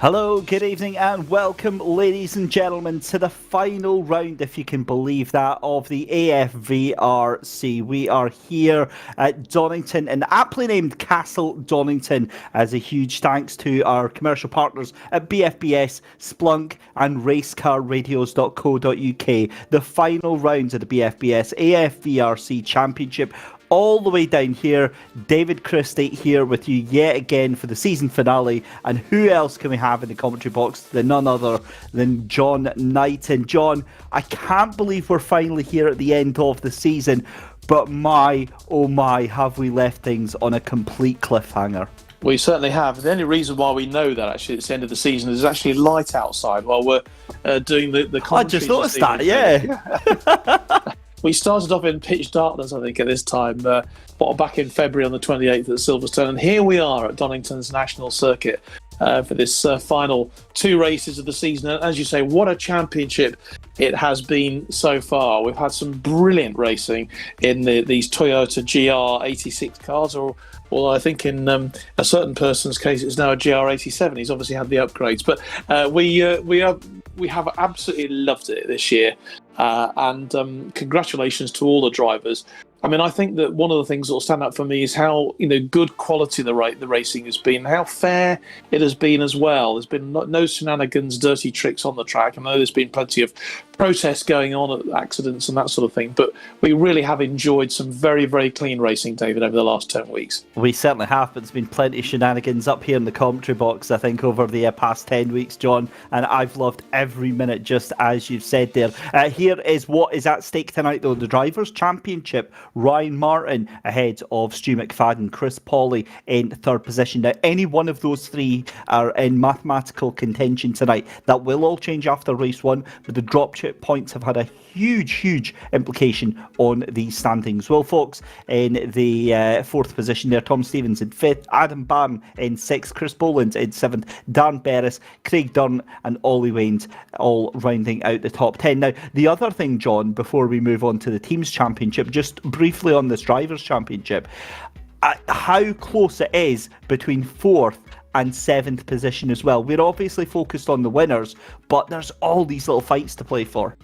Hello, good evening and welcome, ladies and gentlemen, to the final round, if you can believe that, of the AFVRC. We are here at Donington, and aptly named Castle Donington, as a huge thanks to our commercial partners at BFBS, Splunk and racecarradios.co.uk. The final rounds of the BFBS AFVRC Championship, all the way down here. David Christie here with you yet again for the season finale. And who else can we have in the commentary box than none other than John Knighton. John, I can't believe we're finally here at the end of the season, but my, oh my, have we left things on a complete cliffhanger. We certainly have. The only reason why we know that actually it's the end of the season is actually light outside while we're doing the commentary. I just noticed that, yeah. We started off in pitch darkness, I think, at this time, back in February on the 28th at Silverstone. And here we are at Donington's National Circuit for this final two races of the season. And as you say, what a championship it has been so far. We've had some brilliant racing in these Toyota GR86 cars, or I think in a certain person's case, it's now a GR87. He's obviously had the upgrades. But we have absolutely loved it this year. And congratulations to all the drivers. I mean, I think that one of the things that will stand out for me is how good quality the racing has been, how fair it has been as well. There's been no shenanigans, dirty tricks on the track. I know there's been plenty of protests going on, accidents and that sort of thing, but we really have enjoyed some very, very clean racing, David, over the last 10 weeks. We certainly have, but there's been plenty of shenanigans up here in the commentary box, I think, over the past 10 weeks, John, and I've loved every minute, just as you've said there. Here is what is at stake tonight, though. The Drivers' Championship. Ryan Martin ahead of Stu McFadden, Chris Pawley in third position. Now, any one of those three are in mathematical contention tonight. That will all change after race one, but the drop chip points have had a huge implication on these standings. Will Fox in the fourth position there, Tom Stevens in fifth, Adam Barn in sixth, Chris Boland in seventh, Dan Berris, Craig Dunn and Ollie Waynes all rounding out the top 10. Now, the other thing, John, before we move on to the Teams Championship, just briefly on this Drivers' Championship, how close it is between fourth and seventh position as well. We're obviously focused on the winners, but there's all these little fights to play for.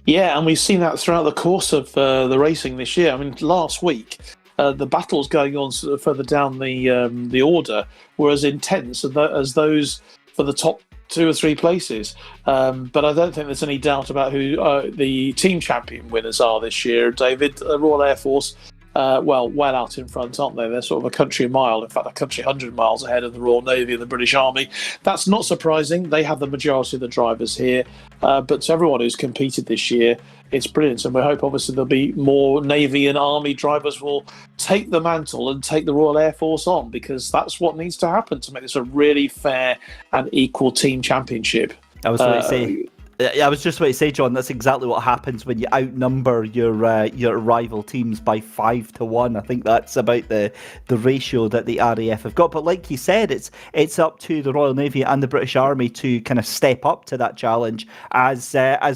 Yeah, and we've seen that throughout the course of the racing this year. I mean, last week, the battles going on sort of further down the order were as intense as those for the top two or three places. But I don't think there's any doubt about who the team champion winners are this year. David, Royal Air Force, well out in front, aren't they? They're sort of a country mile, in fact, a country 100 miles ahead of the Royal Navy and the British Army. That's not surprising. They have the majority of the drivers here. But to everyone who's competed this year, it's brilliant. And we hope, obviously, there'll be more Navy and Army drivers will take the mantle and take the Royal Air Force on, because that's what needs to happen to make this a really fair and equal team championship. I was just about to say, John, that's exactly what happens when you outnumber your rival teams by 5-1. I think that's about the ratio that the RAF have got. But like you said, it's up to the Royal Navy and the British Army to kind of step up to that challenge, as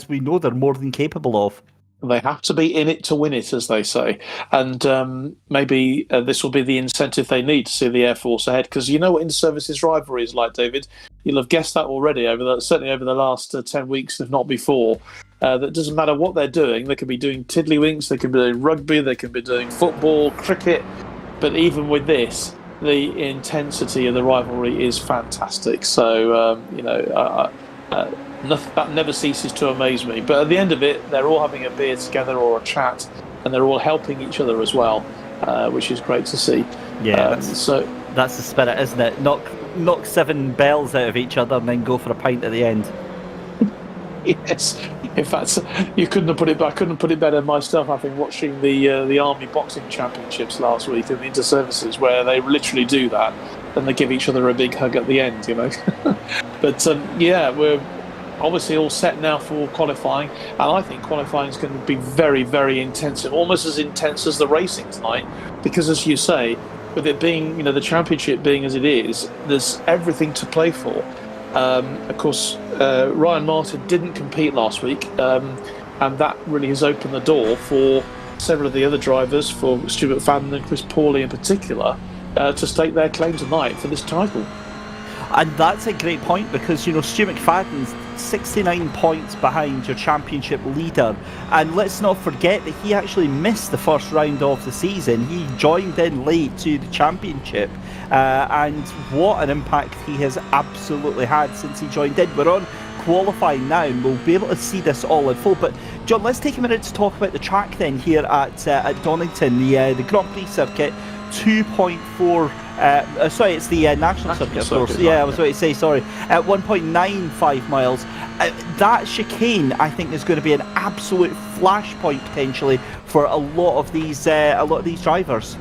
we know they're more than capable of. They have to be in it to win it, as they say. And maybe this will be the incentive they need to see the Air Force ahead. Because you know what inter-services rivalry is like, David. You'll have guessed that already, certainly over the last 10 weeks, if not before. That doesn't matter what they're doing. They could be doing tiddlywinks, they could be doing rugby, they could be doing football, cricket. But even with this, the intensity of the rivalry is fantastic. So, that never ceases to amaze me. But at the end of it, they're all having a beer together or a chat, and they're all helping each other as well, which is great to see. Yeah, that's the spirit, isn't it? Knock 7 bells out of each other and then go for a pint at the end. Yes, in fact, I couldn't put it better myself. I think watching the Army Boxing Championships last week and the inter-services, where they literally do that, and they give each other a big hug at the end, But we're obviously all set now for qualifying, and I think qualifying is going to be very, very intensive, almost as intense as the racing tonight, because as you say, with it being, the championship being as it is, there's everything to play for. Of course, Ryan Martin didn't compete last week, and that really has opened the door for several of the other drivers, for Stu McFadden and Chris Pawley in particular, to stake their claim tonight for this title. And that's a great point because, Stu McFadden's 69 points behind your championship leader. And let's not forget that he actually missed the first round of the season. He joined in late to the championship. And what an impact he has absolutely had since he joined in. We're on qualifying now and we'll be able to see this all in full. But John, let's take a minute to talk about the track then here at Donington, the Grand Prix circuit. 2.4 sorry, it's the national circuit, of course. Yeah, I was about to say, sorry. At 1.95 miles. That chicane, I think, is going to be an absolute flashpoint potentially for a lot of these drivers.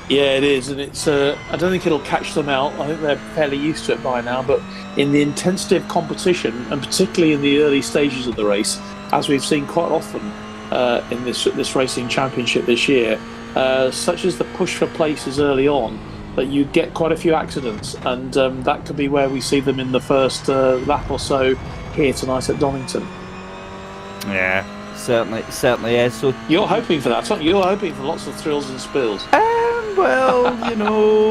Yeah, it is, and it's. I don't think it'll catch them out. I think they're fairly used to it by now. But in the intensity of competition, and particularly in the early stages of the race, as we've seen quite often in this racing championship this year, such as the push for places early on, that you get quite a few accidents, and that could be where we see them in the first lap or so here tonight at Donington. Yeah, certainly is. So you're hoping for that, aren't you? You're hoping for lots of thrills and spills. Well,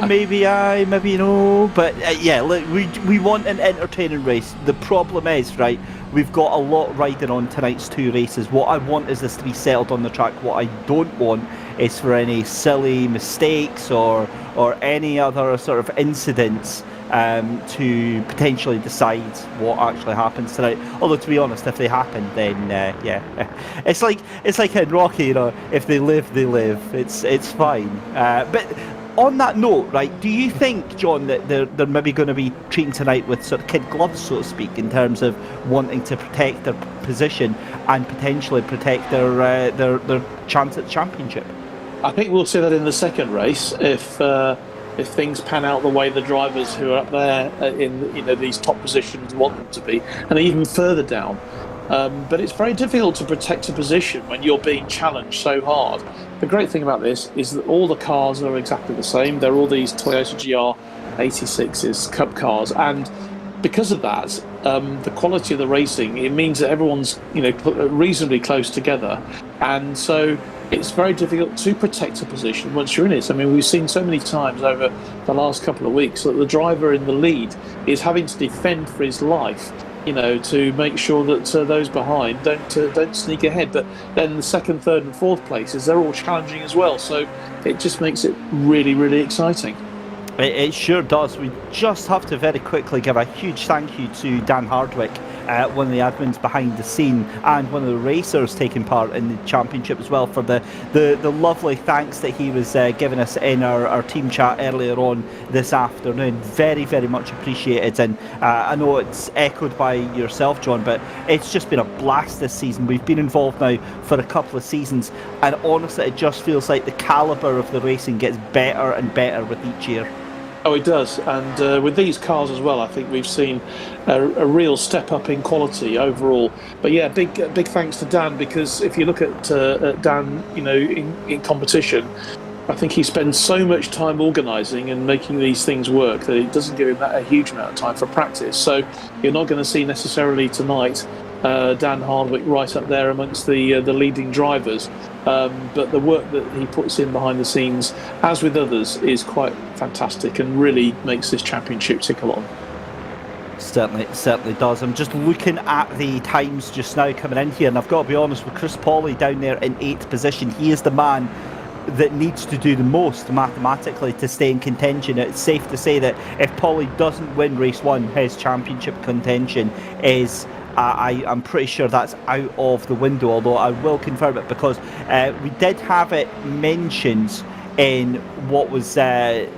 maybe no, but yeah, look, we want an entertaining race. The problem is, right, we've got a lot riding on tonight's two races. What I want is this to be settled on the track. What I don't want is for any silly mistakes or any other sort of incidents to potentially decide what actually happens tonight. Although, to be honest, if they happen, then yeah, it's like in Rocky, if they live, they live. It's fine. But on that note, right, do you think, John, that they're maybe going to be treating tonight with sort of kid gloves, so to speak, in terms of wanting to protect their position and potentially protect their chance at the championship? I think we'll see that in the second race if things pan out the way the drivers who are up there in these top positions want them to be, and even further down. But it's very difficult to protect a position when you're being challenged so hard. The great thing about this is that all the cars are exactly the same. They're all these Toyota GR86s, Cup cars, and because of that, the quality of the racing, it means that everyone's reasonably close together, and so it's very difficult to protect a position once you're in it. I mean, we've seen so many times over the last couple of weeks that the driver in the lead is having to defend for his life, to make sure that those behind don't sneak ahead. But then the second, third, and fourth places, they're all challenging as well. So it just makes it really, really exciting. It sure does. We just have to very quickly give a huge thank you to Dan Hardwick, one of the admins behind the scene and one of the racers taking part in the championship as well, for the lovely thanks that he was giving us in our team chat earlier on this afternoon. Very, very much appreciated. And I know it's echoed by yourself, John, but it's just been a blast this season. We've been involved now for a couple of seasons, and honestly, it just feels like the calibre of the racing gets better and better with each year. Oh, it does, and with these cars as well, I think we've seen a real step up in quality overall. But yeah, big thanks to Dan, because if you look at Dan, in competition, I think he spends so much time organising and making these things work that it doesn't give him a huge amount of time for practice. So you're not going to see necessarily tonight Dan Hardwick right up there amongst the leading drivers. But the work that he puts in behind the scenes, as with others, is quite fantastic and really makes this championship tick along. Certainly does. I'm just looking at the times just now coming in here, and I've got to be honest, with Chris Pawley down there in 8th position, he is the man that needs to do the most mathematically to stay in contention. It's safe to say that if Pawley doesn't win race 1, his championship contention is... I'm pretty sure that's out of the window, although I will confirm it, because we did have it mentioned in what was the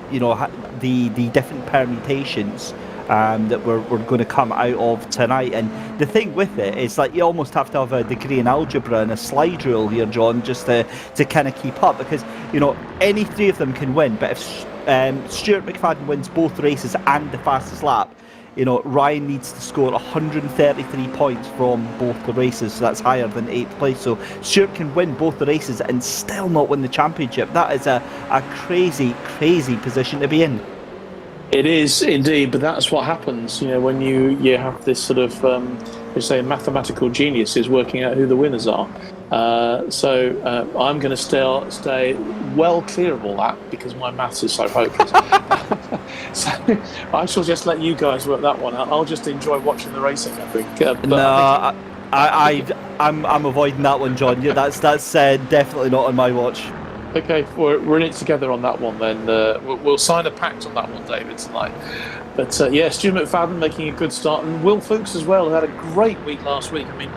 different permutations that we're going to come out of tonight. And the thing with it is, like, you almost have to have a degree in algebra and a slide rule here, John, just to kind of keep up, because any three of them can win, but if Stuart McFadden wins both races and the fastest lap, Ryan needs to score 133 points from both the races, so that's higher than 8th place. So Stuart can win both the races and still not win the championship. That is a crazy, crazy position to be in. It is indeed, but that's what happens, when you have this sort of, mathematical geniuses working out who the winners are. So I'm going to stay well clear of all that, because my maths is so hopeless. So I shall just let you guys work that one out. I'll just enjoy watching the racing, I think. I'm avoiding that one, John. Yeah, that's definitely not on my watch. Okay, we're in it together on that one then. We'll sign a pact on that one, David, tonight. But Stu McFadden making a good start, and Will Fuchs as well, who had a great week last week. I mean,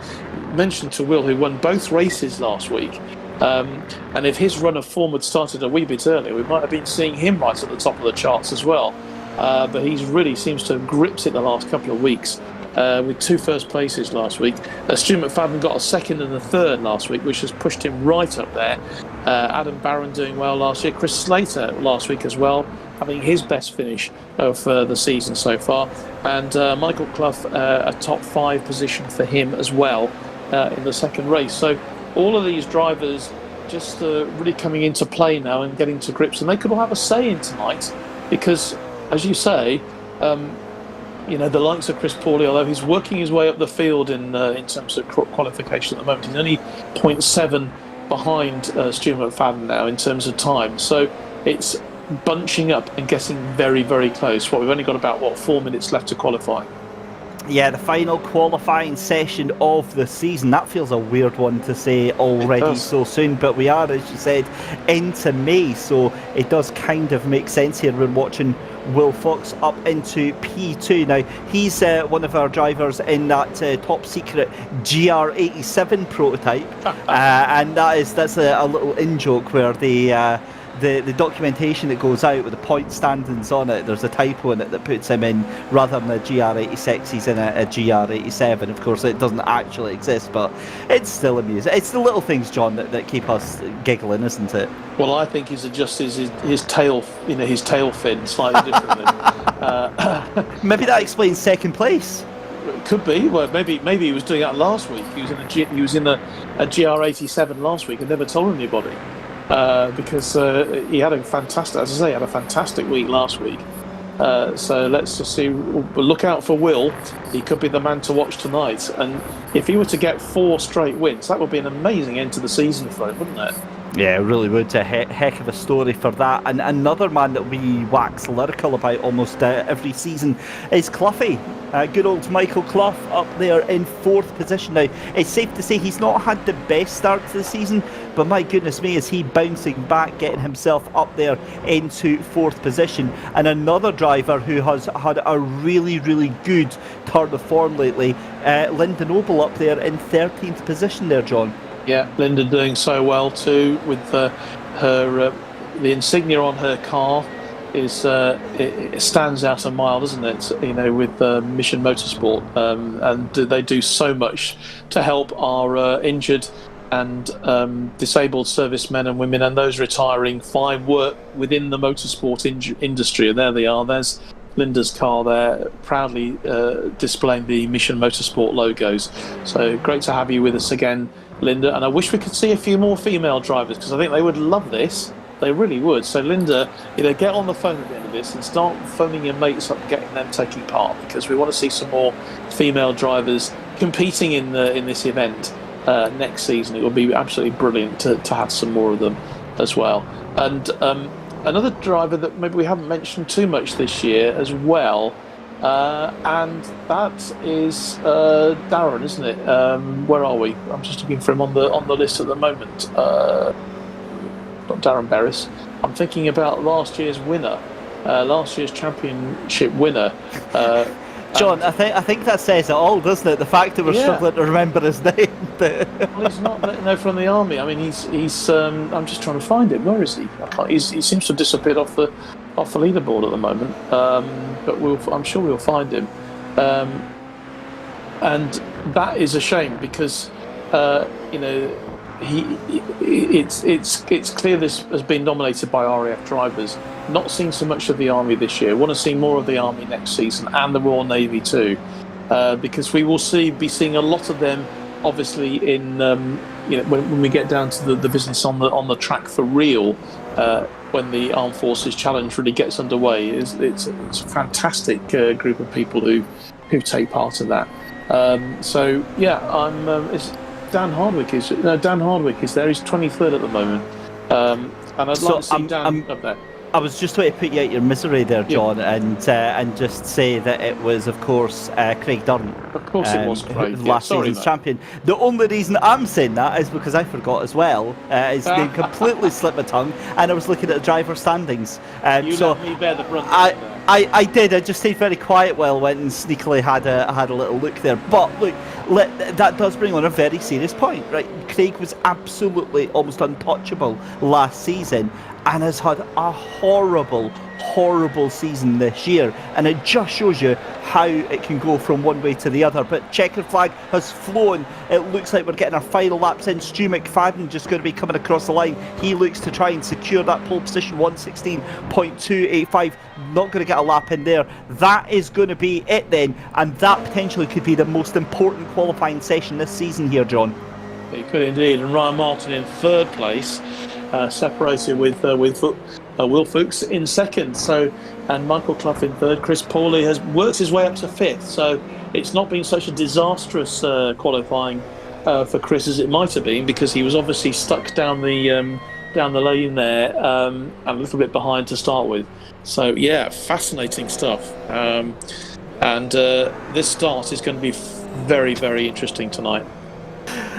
mentioned to Will, who won both races last week. And if his run of form had started a wee bit earlier, we might have been seeing him right at the top of the charts as well. But he's really seems to have gripped it the last couple of weeks. With 2 first places last week. Stu McFadden got a second and a third last week, which has pushed him right up there. Adam Barron doing well last year. Chris Slater last week as well, having his best finish of the season so far. And Michael Clough, a top 5 position for him as well in the second race. So all of these drivers just really coming into play now and getting to grips. And they could all have a say in tonight because, as you say, the likes of Chris Pauly, although he's working his way up the field in terms of qualification at the moment, he's only 0.7 behind Stu McFadden now in terms of time. So it's bunching up and getting very, very close. We've only got about 4 minutes left to qualify. Yeah, the final qualifying session of the season. That feels a weird one to say already so soon, but we are, as you said, into May, so it does kind of make sense here. We're watching Will Fox up into P2. Now, he's one of our drivers in that top secret GR87 prototype, and that's a little in-joke where the documentation that goes out with the point standings on it, there's a typo in it that puts him in, rather than a GR86, he's in a GR87. Of course, it doesn't actually exist, but it's still amusing. It's the little things, John, that keep us giggling, isn't it? Well, I think he's adjusted his tail, his tail fin slightly differently. Maybe that explains second place. Could be. Well, maybe he was doing that last week. He was in a GR87 last week and never told anybody. Because he had a fantastic week last week. So let's just see. Look out for Will. He could be the man to watch tonight. And if he were to get 4 straight wins, that would be an amazing end to the season for him, wouldn't it? Yeah, it really would. A heck of a story for that. And another man that we wax lyrical about almost every season is Cloughie. Good old Michael Clough up there in 4th position. Now, it's safe to say he's not had the best start to the season, but my goodness me, is he bouncing back, getting himself up there into 4th position. And another driver who has had a really, really good turn of form lately, Linda Noble up there in 13th position there, John. Yeah, Linda doing so well too with the insignia on her car it stands out a mile, doesn't it? With Mission Motorsport, and they do so much to help our injured and disabled servicemen and women and those retiring find work within the motorsport industry. And there they are. There's Linda's car there, proudly displaying the Mission Motorsport logos. So great to have you with us again, Linda. And I wish we could see a few more female drivers because I think they would love this. They really would. So Linda, get on the phone at the end of this and start phoning your mates up and getting them taking part, because we want to see some more female drivers competing in this event next season. It would be absolutely brilliant to have some more of them as well. And another driver that maybe we haven't mentioned too much this year as well, and that is Darren, isn't it? Where are we? I'm just looking for him on the list at the moment. Not Darren Berris. I'm thinking about last year's winner, last year's championship winner. John, I think that says it all, doesn't it? The fact that we're struggling to remember his name. Well, he's not from the army. I mean, he's. I'm just trying to find him. Where is he? He seems to have disappeared off the leaderboard at the moment. But I'm sure we'll find him. And that is a shame because it's clear this has been dominated by RAF drivers. Not seen so much of the Army this year. Want to see more of the Army next season and the Royal Navy too, because we will be seeing a lot of them. Obviously, in when we get down to the business on the track for real, when the Armed Forces Challenge really gets underway, it's a fantastic group of people who take part in that. It's Dan Hardwick is there. He's 23rd at the moment, and I'd like to see Dan up there. I was just going to put you out your misery there, John, and just say that it was, of course, Craig Dunn. Of course it was Craig. Last season's champion. The only reason I'm saying that is because I forgot as well. His name completely slipped my tongue, and I was looking at the driver standings. So let me bear the brunt. I did. I just stayed very quiet while I went and sneakily had a little look there. But look, that does bring on a very serious point, right? Craig was absolutely almost untouchable last season and has had a horrible season this year, and it just shows you how it can go from one way to the other. But checkered flag has flown. It looks like we're getting our final laps in. Stu McFadden just going to be coming across the line. He looks to try and secure that pole position, 1:16.285. Not going to get a lap in there. That is going to be it then, and that potentially could be the most important qualifying session this season here, John. It could indeed. And Ryan Martin in third place, separated with Will Fuchs in second. So, and Michael Clough in third. Chris Pawley has worked his way up to fifth. So it's not been such a disastrous qualifying for Chris as it might have been, because he was obviously stuck down the lane there, and a little bit behind to start with. So yeah, fascinating stuff. And this start is going to be very, very interesting tonight.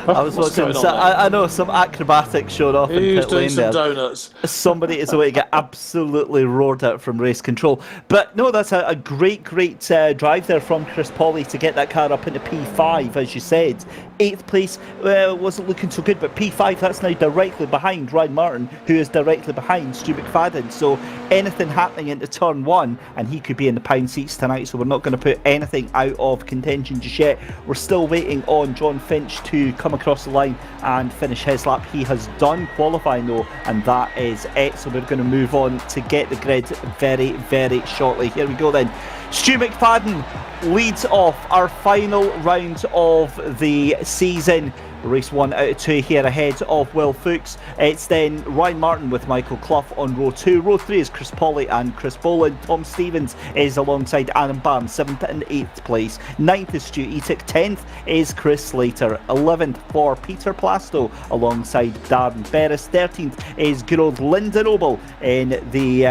I was watching. I know some acrobatics showed off in pit lane there. Donuts? Somebody is away to get absolutely roared at from race control. But no, that's a great drive there from Chris Pawley to get that car up into P5, as you said. 8th place wasn't looking so good, but P5, that's now directly behind Ryan Martin, who is directly behind Stu McFadden. So anything happening into turn 1, and he could be in the pound seats tonight, so we're not going to put anything out of contention just yet. We're still waiting on John Finch to come across the line and finish his lap. He has done qualifying though, and that is it. So we're going to move on to get the grid very, very shortly. Here we go then. Stu McFadden leads off our final round of the season. Race 1 out of 2 here ahead of Will Fuchs. It's then Ryan Martin with Michael Clough on row 2. Row 3 is Chris Pawley and Chris Boland. Tom Stevens is alongside Adam Bam, 7th and 8th place. 9th is Stu Etic. 10th is Chris Slater. 11th for Peter Plasto alongside Darren Ferris. 13th is good old Linda Noble in the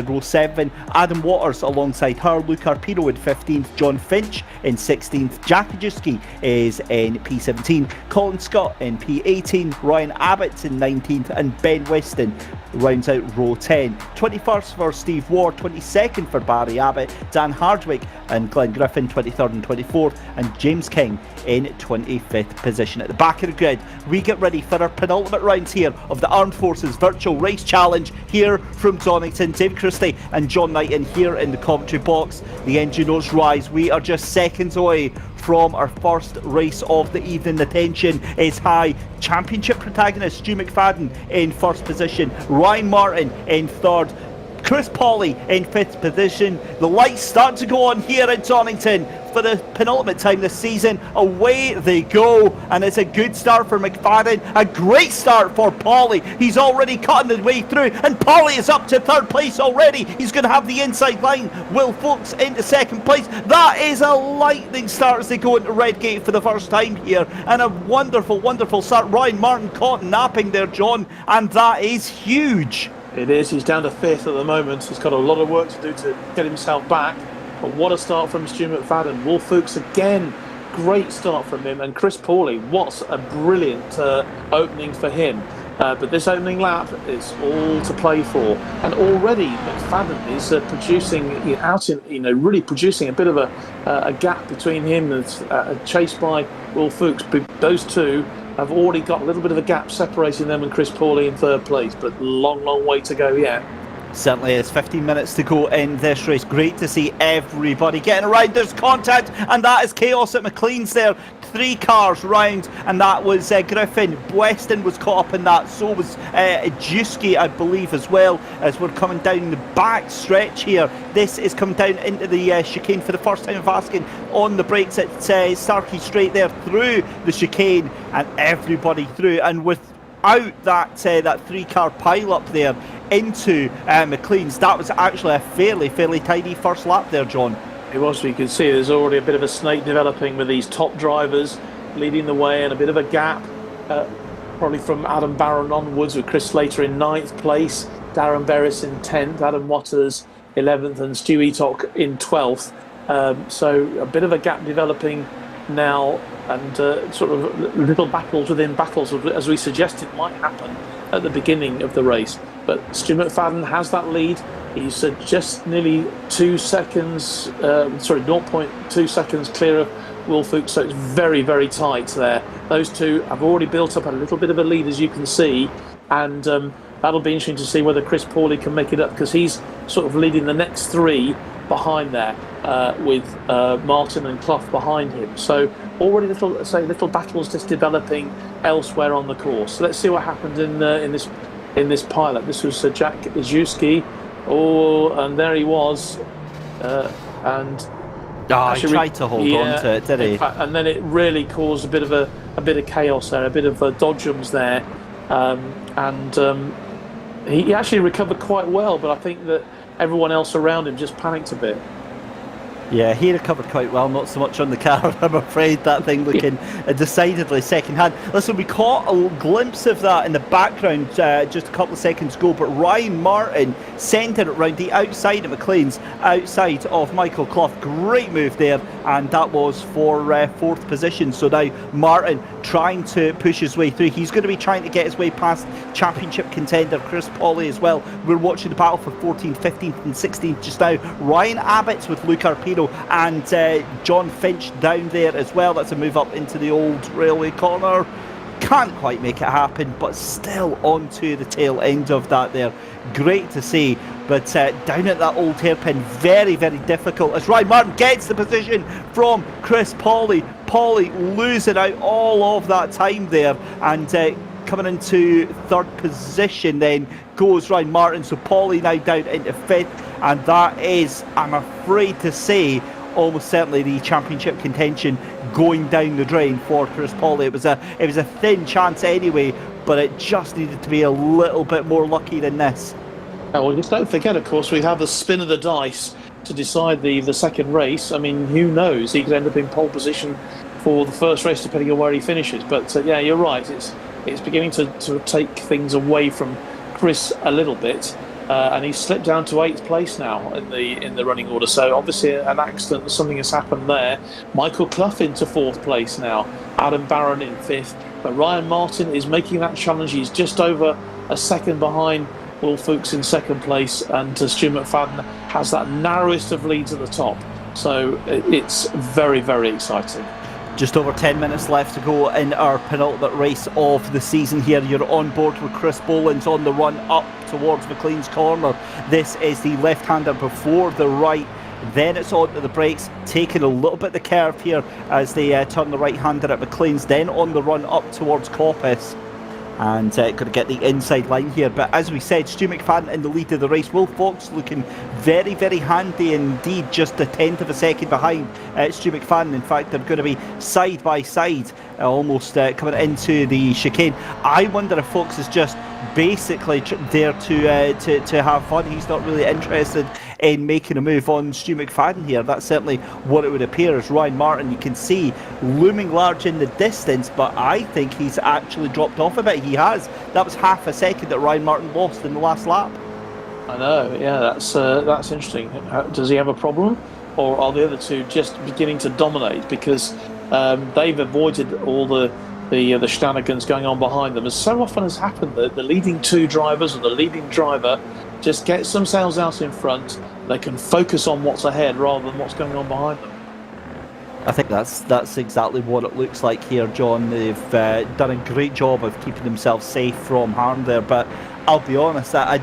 row 7. Adam Waters alongside her. Luke Arpino in 15th. John Finch in 16th. Jack Ajewski is in P17. Colin Scott in P18, Ryan Abbott in 19th, and Ben Weston rounds out row 10. 21st for Steve Ward, 22nd for Barry Abbott, Dan Hardwick and Glenn Griffin 23rd and 24th, and James King in 25th position. At the back of the grid, we get ready for our penultimate rounds here of the Armed Forces Virtual Race Challenge here from Donington. Dave Christie and John Knighton here in the commentary box. The engineers rise. We are just seconds away from our first race of the evening. The tension is high. Championship protagonist Stu McFadden in first position, Ryan Martin in third, Chris Pawley in 5th position. The lights start to go on here at Donington for the penultimate time this season. Away they go, and it's a good start for McFadden, a great start for Pawley. He's already cutting the way through, and Pawley is up to 3rd place already. He's going to have the inside line. Will Fuchs into 2nd place. That is a lightning start as they go into Redgate for the first time here, and a wonderful start. Ryan Martin caught napping there, John, and that is huge. It is. He's down to 5th at the moment. He's got a lot of work to do to get himself back. But what a start from Stu McFadden. Will Fuchs again, great start from him. And Chris Pawley, what a brilliant opening for him. But this opening lap is all to play for. And already McFadden is producing really producing a bit of a gap between him and chased by Will Fuchs. But those two have already got a little bit of a gap separating them and Chris Pawley in 3rd place, but long way to go yet. Certainly is. 15 minutes to go in this race. Great to see everybody getting around. There's contact, and that is chaos at McLean's there. 3 cars round, and that was Griffin. Weston was caught up in that. So was Ajewski, I believe, as well, as we're coming down the back stretch here. This is coming down into the chicane for the first time of asking on the brakes at Starkey Straight there through the chicane, and everybody through. And without that 3-car pile up there into McLean's, that was actually a fairly tidy first lap there, John. It was. You can see there's already a bit of a snake developing with these top drivers leading the way, and a bit of a gap probably from Adam Barron onwards, with Chris Slater in 9th place. Darren Berris in 10th, Adam Waters 11th, and Stu Eatock in 12th. So a bit of a gap developing now, and sort of little battles within battles, as we suggested might happen at the beginning of the race. But Stu McFadden has that lead. He's just nearly 2 seconds, 0.2 seconds clear of Will Fuchs, so it's very, very tight there. Those two have already built up a little bit of a lead, as you can see, and that'll be interesting to see whether Chris Pawley can make it up, because he's sort of leading the next three behind there, with Martin and Clough behind him. So already little battles just developing elsewhere on the course. So let's see what happened in this pilot. This was Jack Izewski. Oh, and there he was, and he tried to hold on to it, did he? And then it really caused a bit of chaos there, a bit of dodgems there, and he actually recovered quite well. But I think that everyone else around him just panicked a bit. Yeah, he recovered quite well, not so much on the car, I'm afraid. That thing looking decidedly second-hand. Listen, we caught a glimpse of that in the background just a couple of seconds ago, but Ryan Martin centred it round the outside of McLean's, outside of Michael Clough. Great move there, and that was for fourth position. So now Martin trying to push his way through. He's going to be trying to get his way past championship contender Chris Pawley as well. We're watching the battle for 14th, 15th and 16th just now. Ryan Abbott's with Luke Arpino and John Finch down there as well. That's a move up into the old railway corner. Can't quite make it happen, but still onto the tail end of that there. Great to see, but down at that old hairpin, very, very difficult as Ryan Martin gets the position from Chris Pawley. Pawley losing out all of that time there, and coming into third position then goes Ryan Martin. So Pawley now down into fifth, and that is, I'm afraid to say, almost certainly the championship contention going down the drain for Chris Pawley. It was a thin chance anyway, but it just needed to be a little bit more lucky than this. Well, just don't forget, of course, we have the spin of the dice to decide the second race. I mean, who knows? He could end up in pole position for the first race, depending on where he finishes. But yeah, you're right. It's beginning to take things away from Chris a little bit. And he's slipped down to 8th place now in the running order. So obviously an accident, something has happened there. Michael Clough into 4th place now. Adam Barron in 5th. But Ryan Martin is making that challenge. He's just over a second behind Will Fuchs in 2nd place, and Stu McFadden has that narrowest of leads at the top. So it's very, very exciting. Just over 10 minutes left to go in our penultimate race of the season here. You're on board with Chris Boland's on the run up towards McLean's corner. This is the left-hander before the right. Then it's on to the brakes, taking a little bit of the curve here as they turn the right-hander at McLean's. Then on the run up towards Coppice. And going to get the inside line here. But as we said, Stu McFadden in the lead of the race. Will Fox looking very, very handy indeed, just a tenth of a second behind Stu McFadden. In fact, they're going to be side by side, almost coming into the chicane. I wonder if Fox is just basically there to have fun. He's not really interested in making a move on Stu McFadden here. That's certainly what it would appear. As Ryan Martin, you can see looming large in the distance, but I think he's actually dropped off a bit. He has. That was half a second that Ryan Martin lost in the last lap. I know, yeah, that's interesting. Does he have a problem, or are the other two just beginning to dominate because they've avoided all the shenanigans going on behind them? As so often has happened, the leading two drivers or the leading driver just gets themselves out in front. They can focus on what's ahead rather than what's going on behind them. I think that's exactly what it looks like here, John. They've done a great job of keeping themselves safe from harm there, but I'll be honest, I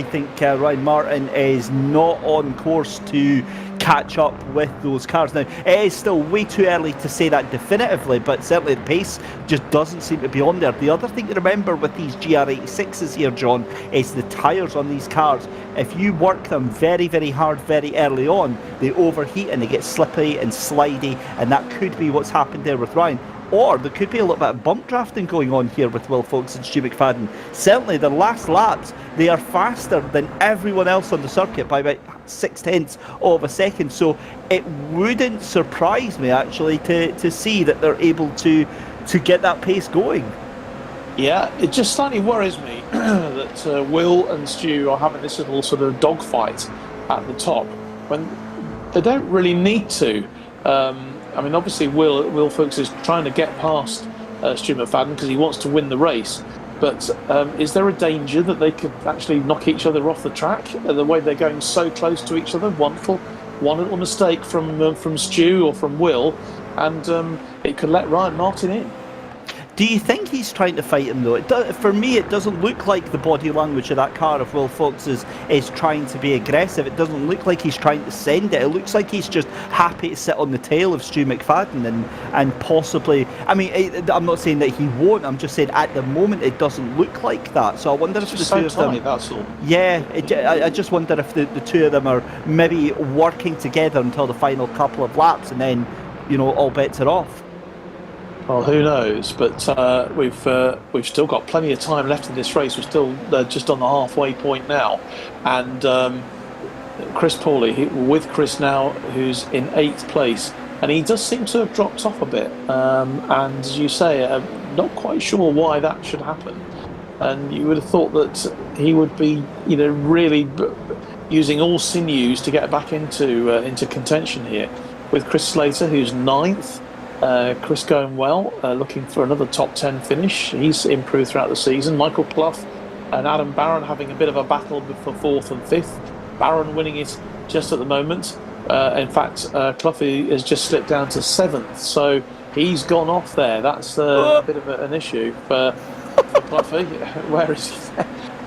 think Ryan Martin is not on course to catch up with those cars. Now, it is still way too early to say that definitively, but certainly the pace just doesn't seem to be on there. The other thing to remember with these GR86s here, John, is the tyres on these cars. If you work them very, very hard very early on, they overheat and they get slippery and slidey, and that could be what's happened there with Ryan. Or there could be a little bit of bump drafting going on here with Will Fox and Stu McFadden. Certainly the last laps, they are faster than everyone else on the circuit by about 0.6 of a second. So it wouldn't surprise me actually to see that they're able to get that pace going. Yeah, it just slightly worries me that Will and Stu are having this little sort of dogfight at the top when they don't really need to. I mean, obviously, Will Fuchs is trying to get past Stu McFadden because he wants to win the race. But is there a danger that they could actually knock each other off the track the way they're going so close to each other? One little mistake from Stu or from Will, and it could let Ryan Martin in. Do you think he's trying to fight him though? For me, it doesn't look like the body language of that car of Will Fuchs is trying to be aggressive. It doesn't look like he's trying to send it. It looks like he's just happy to sit on the tail of Stu McFadden and possibly. I mean, I'm not saying that he won't. I'm just saying at the moment it doesn't look like that. So I wonder if the two of them. That's all. Yeah, I just wonder if the two of them are maybe working together until the final couple of laps, and then all bets are off. Well, who knows? But we've still got plenty of time left in this race. We're still just on the halfway point now, and Chris Pauly with Chris now, who's in 8th place, and he does seem to have dropped off a bit. And as you say, I'm not quite sure why that should happen. And you would have thought that he would be, really using all sinews to get back into contention here. With Chris Slater, who's 9th. Chris going well, looking for another top 10 finish. He's improved throughout the season. Michael Clough and Adam Barron having a bit of a battle for 4th and 5th. Barron winning it just at the moment. In fact, Clough has just slipped down to 7th, so he's gone off there. That's a bit of an issue for Clough. Where is he?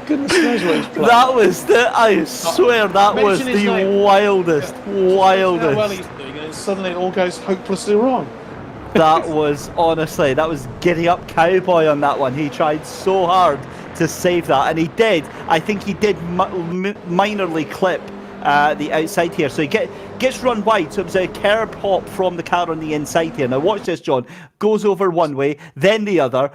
Goodness knows where he's playing. That was I swear that was the wildest. How well he's doing, and suddenly it all goes hopelessly wrong. That was honestly, that was giddy up cowboy on that one. He tried so hard to save that, and he did. I think he did minorly clip the outside here, so he gets run wide. So it was a curb hop from the car on the inside here. Now watch this, John. Goes over one way, then the other,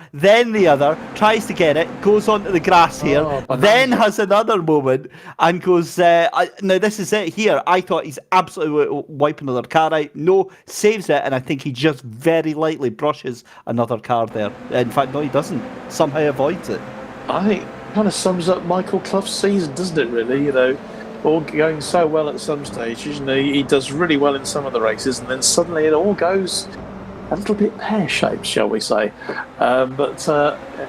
tries to get it, goes onto the grass here, then has another moment and goes, now this is it here. I thought he's absolutely wiping another car out. No, saves it, and I think he just very lightly brushes another car there. In fact, no, he doesn't. Somehow avoids it. I think it kind of sums up Michael Clough's season, doesn't it, really? All going so well at some stages. He does really well in some of the races, and then suddenly it all goes a little bit pear-shaped, shall we say. But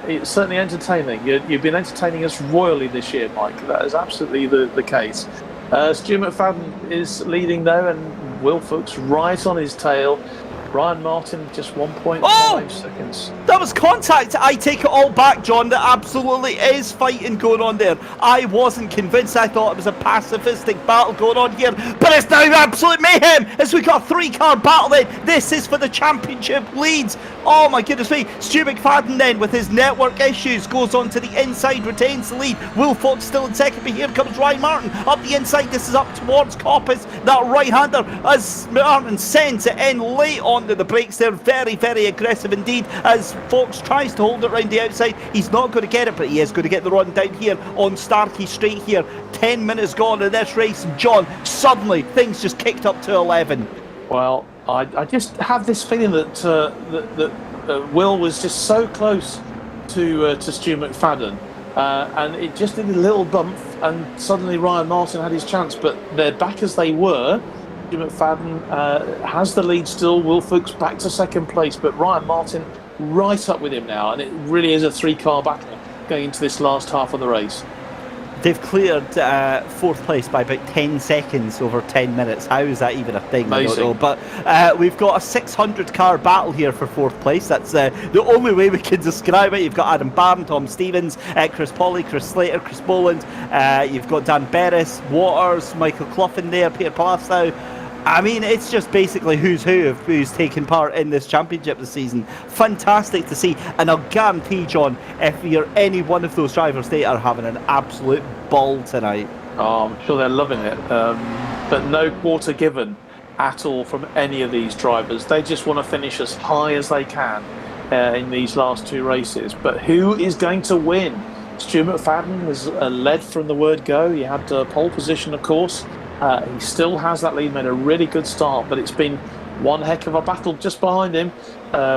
it's certainly entertaining. You've been entertaining us royally this year, Mike. That is absolutely the case. Stu McFadden is leading, though, and Will Fuchs right on his tail. Ryan Martin just 1.5 seconds. That was contact. I take it all back, John. There absolutely is fighting going on there. I wasn't convinced. I thought it was a pacifistic battle going on here, but it's now absolute mayhem as we got a 3-car battle then. This is for the championship leads. Oh my goodness me. Stu McFadden then with his network issues goes on to the inside, retains the lead. Will Fox still in second, but here comes Ryan Martin up the inside. This is up towards Coppice, that right-hander, as Martin sends it in late on to the brakes there. Very, very aggressive indeed as Fox tries to hold it round the outside. He's not going to get it, but he is going to get the run down here on Starkey Straight here. 10 minutes gone in this race, and John, suddenly things just kicked up to 11. Well, I just have this feeling that Will was just so close to Stu McFadden, and it just did a little bump, and suddenly Ryan Martin had his chance, but they're back as they were. Stu McFadden has the lead still. Will Fuchs back to second place, but Ryan Martin right up with him now, and it really is a 3-car battle going into this last half of the race. They've cleared 4th place by about 10 seconds over 10 minutes. How is that even a thing? Amazing. I don't know. But we've got a 600-car battle here for 4th place. That's the only way we can describe it. You've got Adam Barron, Tom Stevens, Chris Pauly, Chris Slater, Chris Boland. You've got Dan Berris, Waters, Michael Clough in there, Peter Palastow. I mean, it's just basically who's who of who's taking part in this championship this season. Fantastic to see, and I'll guarantee, John, if you're any one of those drivers, they are having an absolute ball tonight. Oh, I'm sure they're loving it. But no quarter given at all from any of these drivers. They just want to finish as high as they can in these last 2 races. But who is going to win? Stu McFadden was led from the word go. He had pole position, of course. He still has that lead, made a really good start, but it's been one heck of a battle just behind him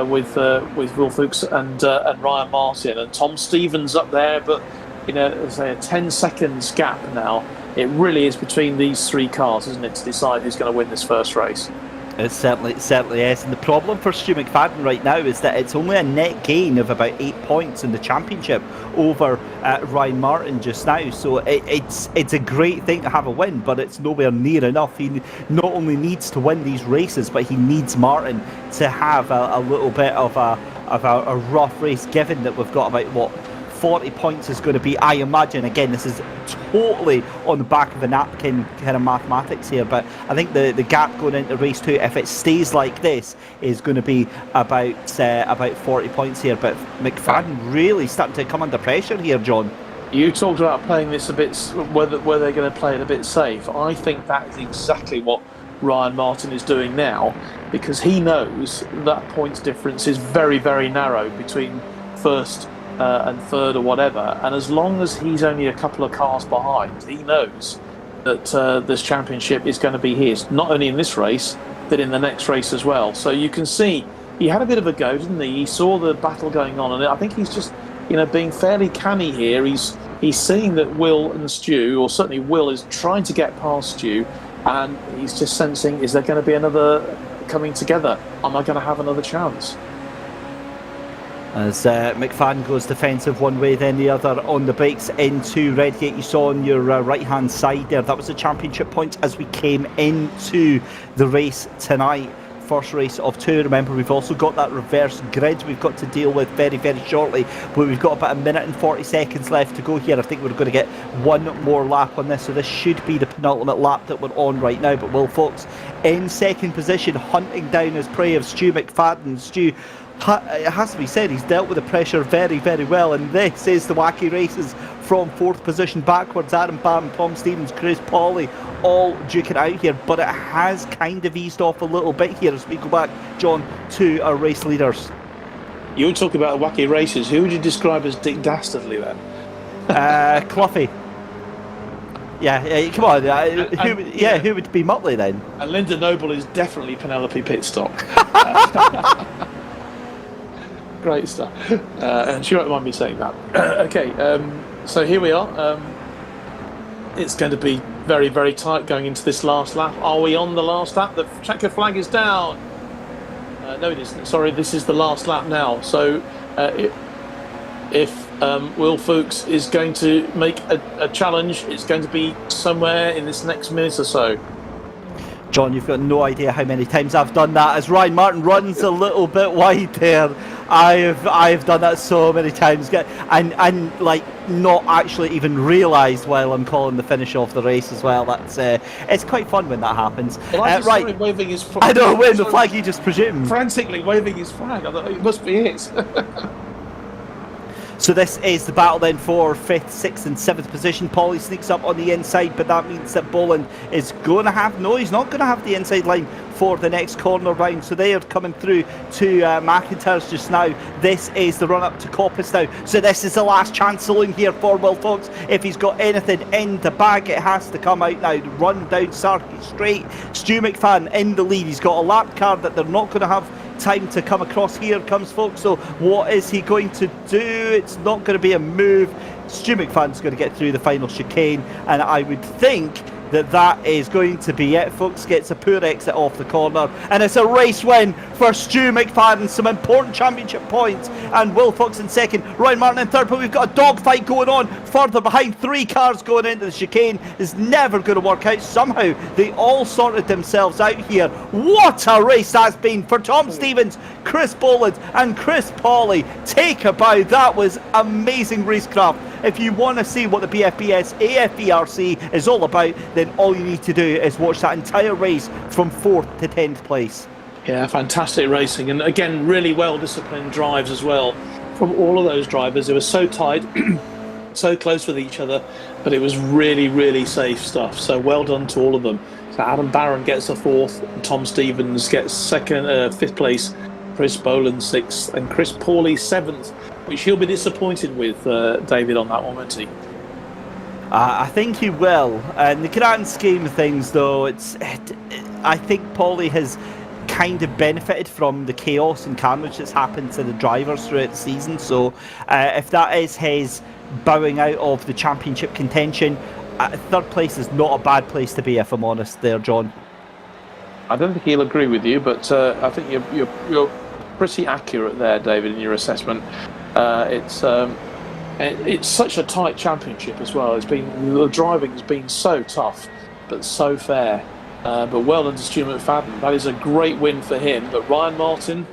with Will Fuchs and Ryan Martin and Tom Stevens up there. But there's a 10 seconds gap now. It really is between these three cars, isn't it, to decide who's going to win this first race. It certainly is, and the problem for Stu McFadden right now is that it's only a net gain of about 8 points in the championship over Ryan Martin just now. So it's a great thing to have a win, but it's nowhere near enough. He not only needs to win these races, but he needs Martin to have a little bit of a rough race, given that we've got about 40 points is going to be, I imagine, again, this is totally on the back of a napkin kind of mathematics here, but I think the gap going into race 2, if it stays like this, is going to be about 40 points here. But McFadden really starting to come under pressure here, John. You talked about playing this a bit, whether they're going to play it a bit safe. I think that is exactly what Ryan Martin is doing now, because he knows that points difference is very, very narrow between first and third or whatever, and as long as he's only a couple of cars behind, he knows that this championship is going to be his, not only in this race but in the next race as well. So you can see he had a bit of a go, didn't he? He saw the battle going on, and I think he's just being fairly canny here. He's seeing that Will and Stu, or certainly Will, is trying to get past Stu, and he's just sensing, is there going to be another coming together? Am I going to have another chance? As McFadden goes defensive one way, then the other on the brakes into Redgate. You saw on your right-hand side there, that was the championship points as we came into the race tonight. First race of 2. Remember, we've also got that reverse grid we've got to deal with very, very shortly. But we've got about a minute and 40 seconds left to go here. I think we're going to get one more lap on this. So this should be the penultimate lap that we're on right now. But Will Fuchs in second position, hunting down his prey of Stu McFadden. Stu, it has to be said, he's dealt with the pressure very, very well, and this is the wacky races from 4th position backwards. Adam Barton, Tom Stevens, Chris Pawley all duking it out here, but it has kind of eased off a little bit here as we go back, John, to our race leaders. You were talking about wacky races. Who would you describe as Dick Dastardly then? Cloughy. Yeah, come on. Who would be Muttley then? And Linda Noble is definitely Penelope Pitstop. Great stuff. And she won't mind me saying that. Okay, so here we are. It's going to be very, very tight going into this last lap. Are we on the last lap? The checker flag is down. No, it isn't. Sorry, this is the last lap now. So if Will Fuchs is going to make a challenge, it's going to be somewhere in this next minute or so. John, you've got no idea how many times I've done that as Ryan Martin runs a little bit wide there. I've done that so many times, and like not actually even realised while I'm calling the finish off the race as well. That's it's quite fun when that happens. Well, I just saw him waving his flag. I know, waving the flag. You just presume frantically waving his flag. I thought it must be it. So this is the battle then for 5th, 6th and 7th position. Paulie sneaks up on the inside, but that means that Boland is going to have... No, he's not going to have the inside line for the next corner round. So they are coming through to McIntyre's just now. This is the run-up to Coppice now. So this is the last chance saloon here for Will Fuchs. If he's got anything in the bag, it has to come out now. Run down Sarkey straight. Stu McFadden in the lead. He's got a lap car that they're not going to have time to come across. Here comes Fuchs. So what is he going to do? It's not going to be a move. Stu McFadden's going to get through the final chicane, and I would think that is going to be it. Fuchs gets a poor exit off the corner, and it's a race win for Stu McFadden. Some important championship points, and Will Fuchs in second, Ryan Martin in third, but we've got a dogfight going on further behind. 3 cars going into the chicane is never going to work out. Somehow they all sorted themselves out here. What a race that's been for Tom Stevens, Chris Boland and Chris Pawley. Take a bow. That was amazing racecraft. If you want to see what the BFBS AFVRC is all about, then all you need to do is watch that entire race from 4th to 10th place. Yeah, fantastic racing, and again, really well disciplined drives as well from all of those drivers. They were so tight, so close with each other, but it was really, really safe stuff. So well done to all of them. So Adam Barron gets a 4th, and Tom Stevens gets 5th place, Chris Boland 6th, and Chris Pawley 7th, which he'll be disappointed with, David, on that one, won't he? I think he will. In the grand scheme of things, though, I think Paulie has kind of benefited from the chaos and carnage that's happened to the drivers throughout the season. So if that is his bowing out of the championship contention, third place is not a bad place to be, if I'm honest there, John. I don't think he'll agree with you, but I think you're pretty accurate there, David, in your assessment. It's such a tight championship as well. The driving has been so tough, but so fair. But well done to Stu McFadden. That is a great win for him. But Ryan Martin,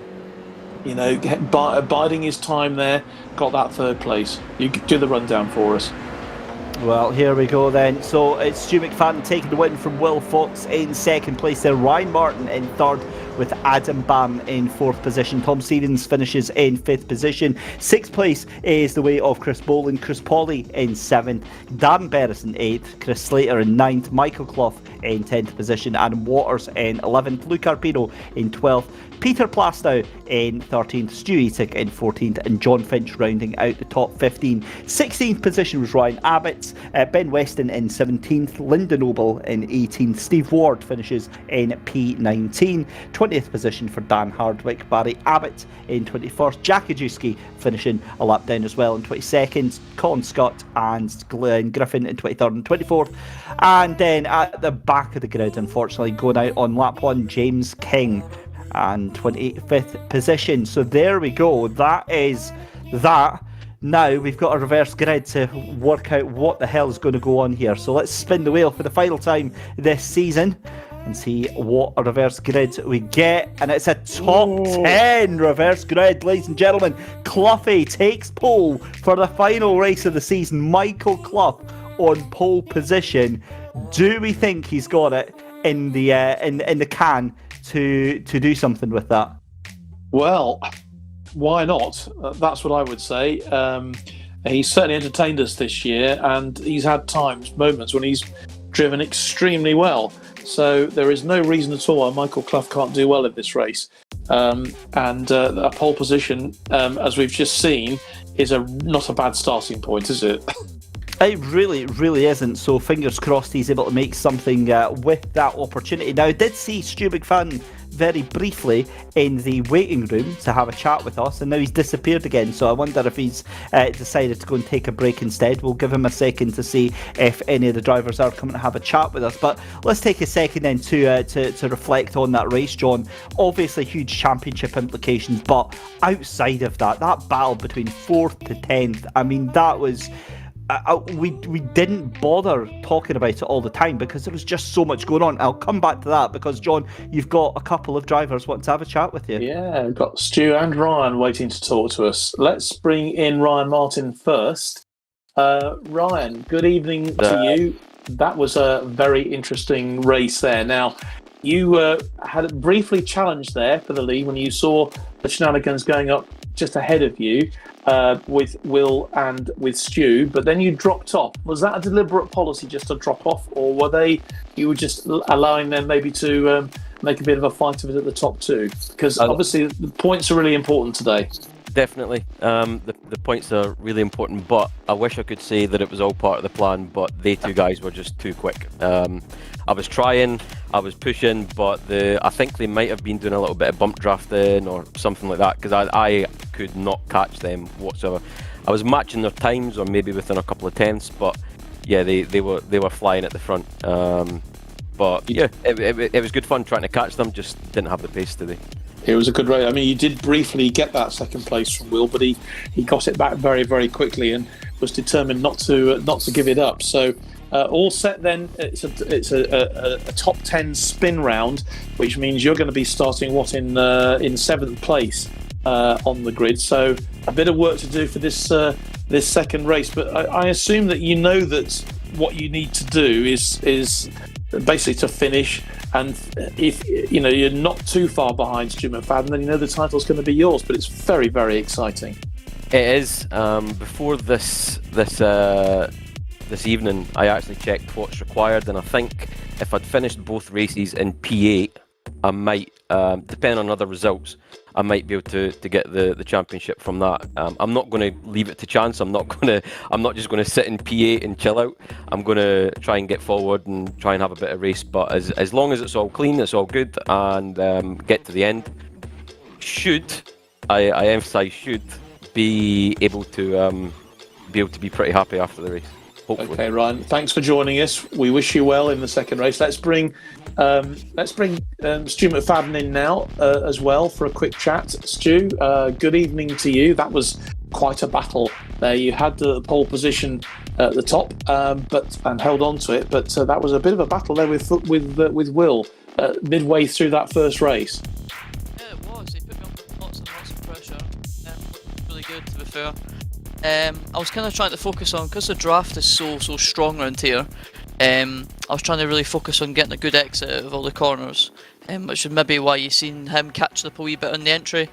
biding his time there, got that third place. You do the rundown for us. Well, here we go then. So it's Stu McFadden taking the win from Will Fox in second place there. Ryan Martin in third, with Adam Bam in fourth position. Tom Stevens finishes in fifth position. Sixth place is the way of Chris Boland. Chris Pawley in seventh. Darren Berris in eighth. Chris Slater in ninth. Michael Clough in 10th position. Adam Waters in 11th. Luke Arpino in 12th. Peter Plastow in 13th, Stu Etic in 14th, and John Finch rounding out the top 15. 16th position was Ryan Abbott, Ben Weston in 17th, Lyndon Noble in 18th, Steve Ward finishes in P19, 20th position for Dan Hardwick, Barry Abbott in 21st, Jack Ajewski finishing a lap down as well in 22nd, Colin Scott and Glenn Griffin in 23rd and 24th, and then at the back of the grid, unfortunately, going out on lap 1, James King and 25th position. So there we go. That is that. Now we've got a reverse grid to work out what the hell is going to go on here. So let's spin the wheel for the final time this season and see what a reverse grid we get. And it's a top 10 reverse grid, ladies and gentlemen. Cloughie takes pole for the final race of the season. Michael Clough on pole position. Do we think he's got it in the can to do something with that? Well, why not? That's what I would say. He's certainly entertained us this year, and he's had moments when he's driven extremely well. So there is no reason at all why Michael Clough can't do well in this race. And a pole position, as we've just seen, is not a bad starting point, is it? It really isn't. So fingers crossed he's able to make something with that opportunity. Now, I did see Stu McFadden very briefly in the waiting room to have a chat with us, and now he's disappeared again. So I wonder if he's decided to go and take a break instead. We'll give him a second to see if any of the drivers are coming to have a chat with us. But let's take a second then to reflect on that race, John. Obviously, huge championship implications, but outside of that battle between 4th to 10th, I mean, that was... we didn't bother talking about it all the time because there was just so much going on. I'll come back to that because, John, you've got a couple of drivers wanting to have a chat with you. Yeah, we've got Stu and Ryan waiting to talk to us. Let's bring in Ryan Martin first. Ryan, good evening to you. That was a very interesting race there. Now, you had briefly challenged there for the lead when you saw the shenanigans going up just ahead of you. With Will and with Stu, but then you dropped off. Was that a deliberate policy just to drop off, or you were just allowing them maybe to make a bit of a fight of it at the top two? Because obviously the points are really important today. Definitely. The points are really important, but I wish I could say that it was all part of the plan, but they two guys were just too quick. I was trying, I was pushing, but I think they might have been doing a little bit of bump drafting or something like that, because I could not catch them whatsoever. I was matching their times, or maybe within a couple of tenths, but yeah, they were flying at the front. But yeah, it was good fun trying to catch them, just didn't have the pace today. It was a good race. I mean, you did briefly get that second place from Will, but he got it back very, very quickly and was determined not to give it up. So all set then. It's a top 10 spin round, which means you're going to be starting in seventh place on the grid. So a bit of work to do for this second race. But I assume that you know that what you need to do is basically to finish. And if you're not too far behind Stu McFadden, then you know the title's going to be yours. But it's very, very exciting. It is. Before this evening, I actually checked what's required, and I think if I'd finished both races in P8, I might, depending on other results, I might be able to get the championship from that. I'm not going to leave it to chance. I'm not just going to sit in P8 and chill out. I'm going to try and get forward and try and have a bit of race. But as long as it's all clean, it's all good, and get to the end. I emphasise should be able to be pretty happy after the race. Hopefully. Okay, Ryan. Thanks for joining us. We wish you well in the second race. Let's bring Stu McFadden in now as well for a quick chat. Stu, good evening to you. That was quite a battle there. You had the pole position at the top, and held on to it. But that was a bit of a battle there with Will midway through that first race. Yeah, it was. He put me under lots and lots of pressure. Really good, to be fair. I was kind of trying to focus on, because the draft is so strong around here, I was trying to really focus on getting a good exit out of all the corners, which is maybe why you've seen him catch up a wee bit on the entry.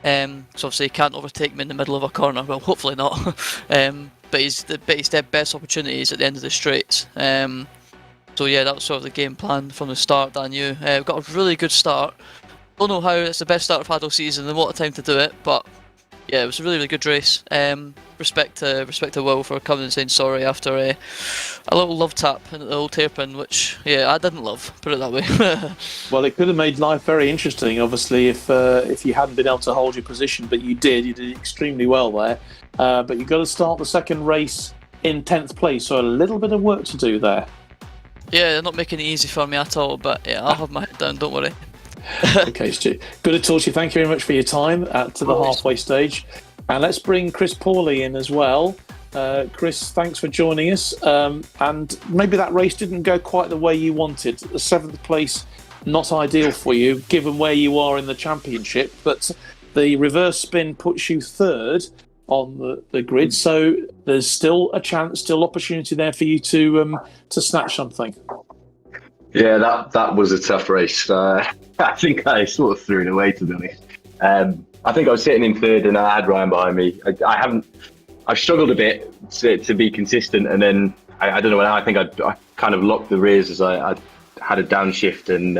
So obviously he can't overtake me in the middle of a corner, well hopefully not, but his best opportunities at the end of the straights. So yeah, that was sort of the game plan from the start that I knew. We've got a really good start. Don't know how it's the best start I've had all season and what a time to do it, but yeah, it was a really, really good race. Respect to Will for coming and saying sorry after a little love tap in the old hairpin, which I didn't love. Put it that way. Well, it could have made life very interesting, obviously, if you hadn't been able to hold your position, but you did. You did extremely well there. But you've got to start the second race in 10th place, so a little bit of work to do there. Yeah, they're not making it easy for me at all, but yeah, I'll have my head down. Don't worry. Okay, Stu. Good to talk to you. Thank you very much for your time to the halfway stage. And let's bring Chris Pawley in as well. Chris, thanks for joining us. And maybe that race didn't go quite the way you wanted. The 7th place, not ideal for you, given where you are in the championship. But the reverse spin puts you 3rd on the grid. So there's still a chance, still opportunity there for you to snatch something. Yeah, that was a tough race. I think I sort of threw it away, to be honest. I think I was sitting in 3rd and I had Ryan behind me. I've struggled a bit to be consistent, and then I don't know when I think I kind of locked the rears as I had a downshift, and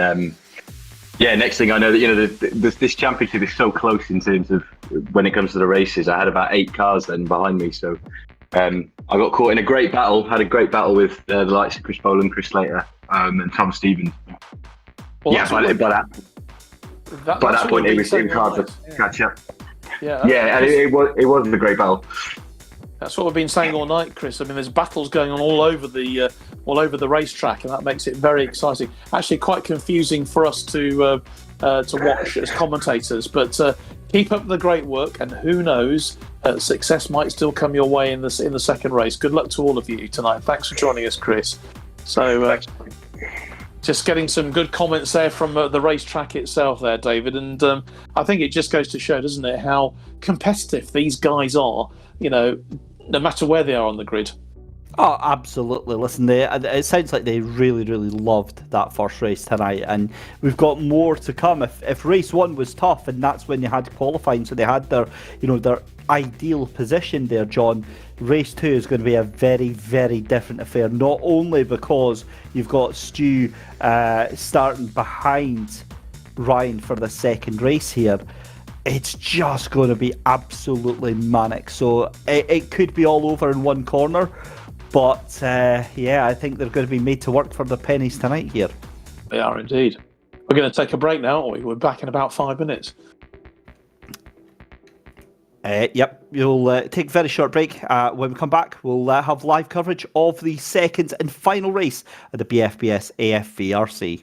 next thing I know that this championship is so close in terms of when it comes to the races. I had about 8 cars then behind me, so I got caught in a great battle. Had a great battle with the likes of Chris Boland, Chris Slater, and Tom Stevens. Well, by that point, it was hard to catch up. Yeah, and it was a great battle. That's what we've been saying all night, Chris. I mean, there's battles going on all over the racetrack, and that makes it very exciting. Actually, quite confusing for us to watch as commentators. But keep up the great work, and who knows, success might still come your way in the second race. Good luck to all of you tonight. Thanks for joining us, Chris. So. Just getting some good comments there from the racetrack itself there, David. And I think it just goes to show, doesn't it, how competitive these guys are, no matter where they are on the grid. Oh, absolutely. Listen, it sounds like they really, really loved that first race tonight, and we've got more to come. If race 1 was tough, and that's when you had qualifying, so they had their ideal position there, John. Race 2 is going to be a very, very different affair, not only because you've got Stu starting behind Ryan for the second race here. It's just going to be absolutely manic. So it could be all over in one corner. But, I think they're going to be made to work for their pennies tonight here. They are indeed. We're going to take a break now, aren't we? We're back in about 5 minutes. Yep, we'll take a very short break. When we come back, we'll have live coverage of the second and final race at the BFBS AFVRC.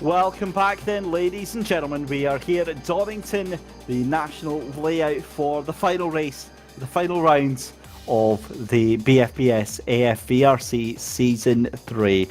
Welcome back then, ladies and gentlemen. We are here at Donington, the national layout for the final race, the final rounds of the BFBS AFVRC Season 3.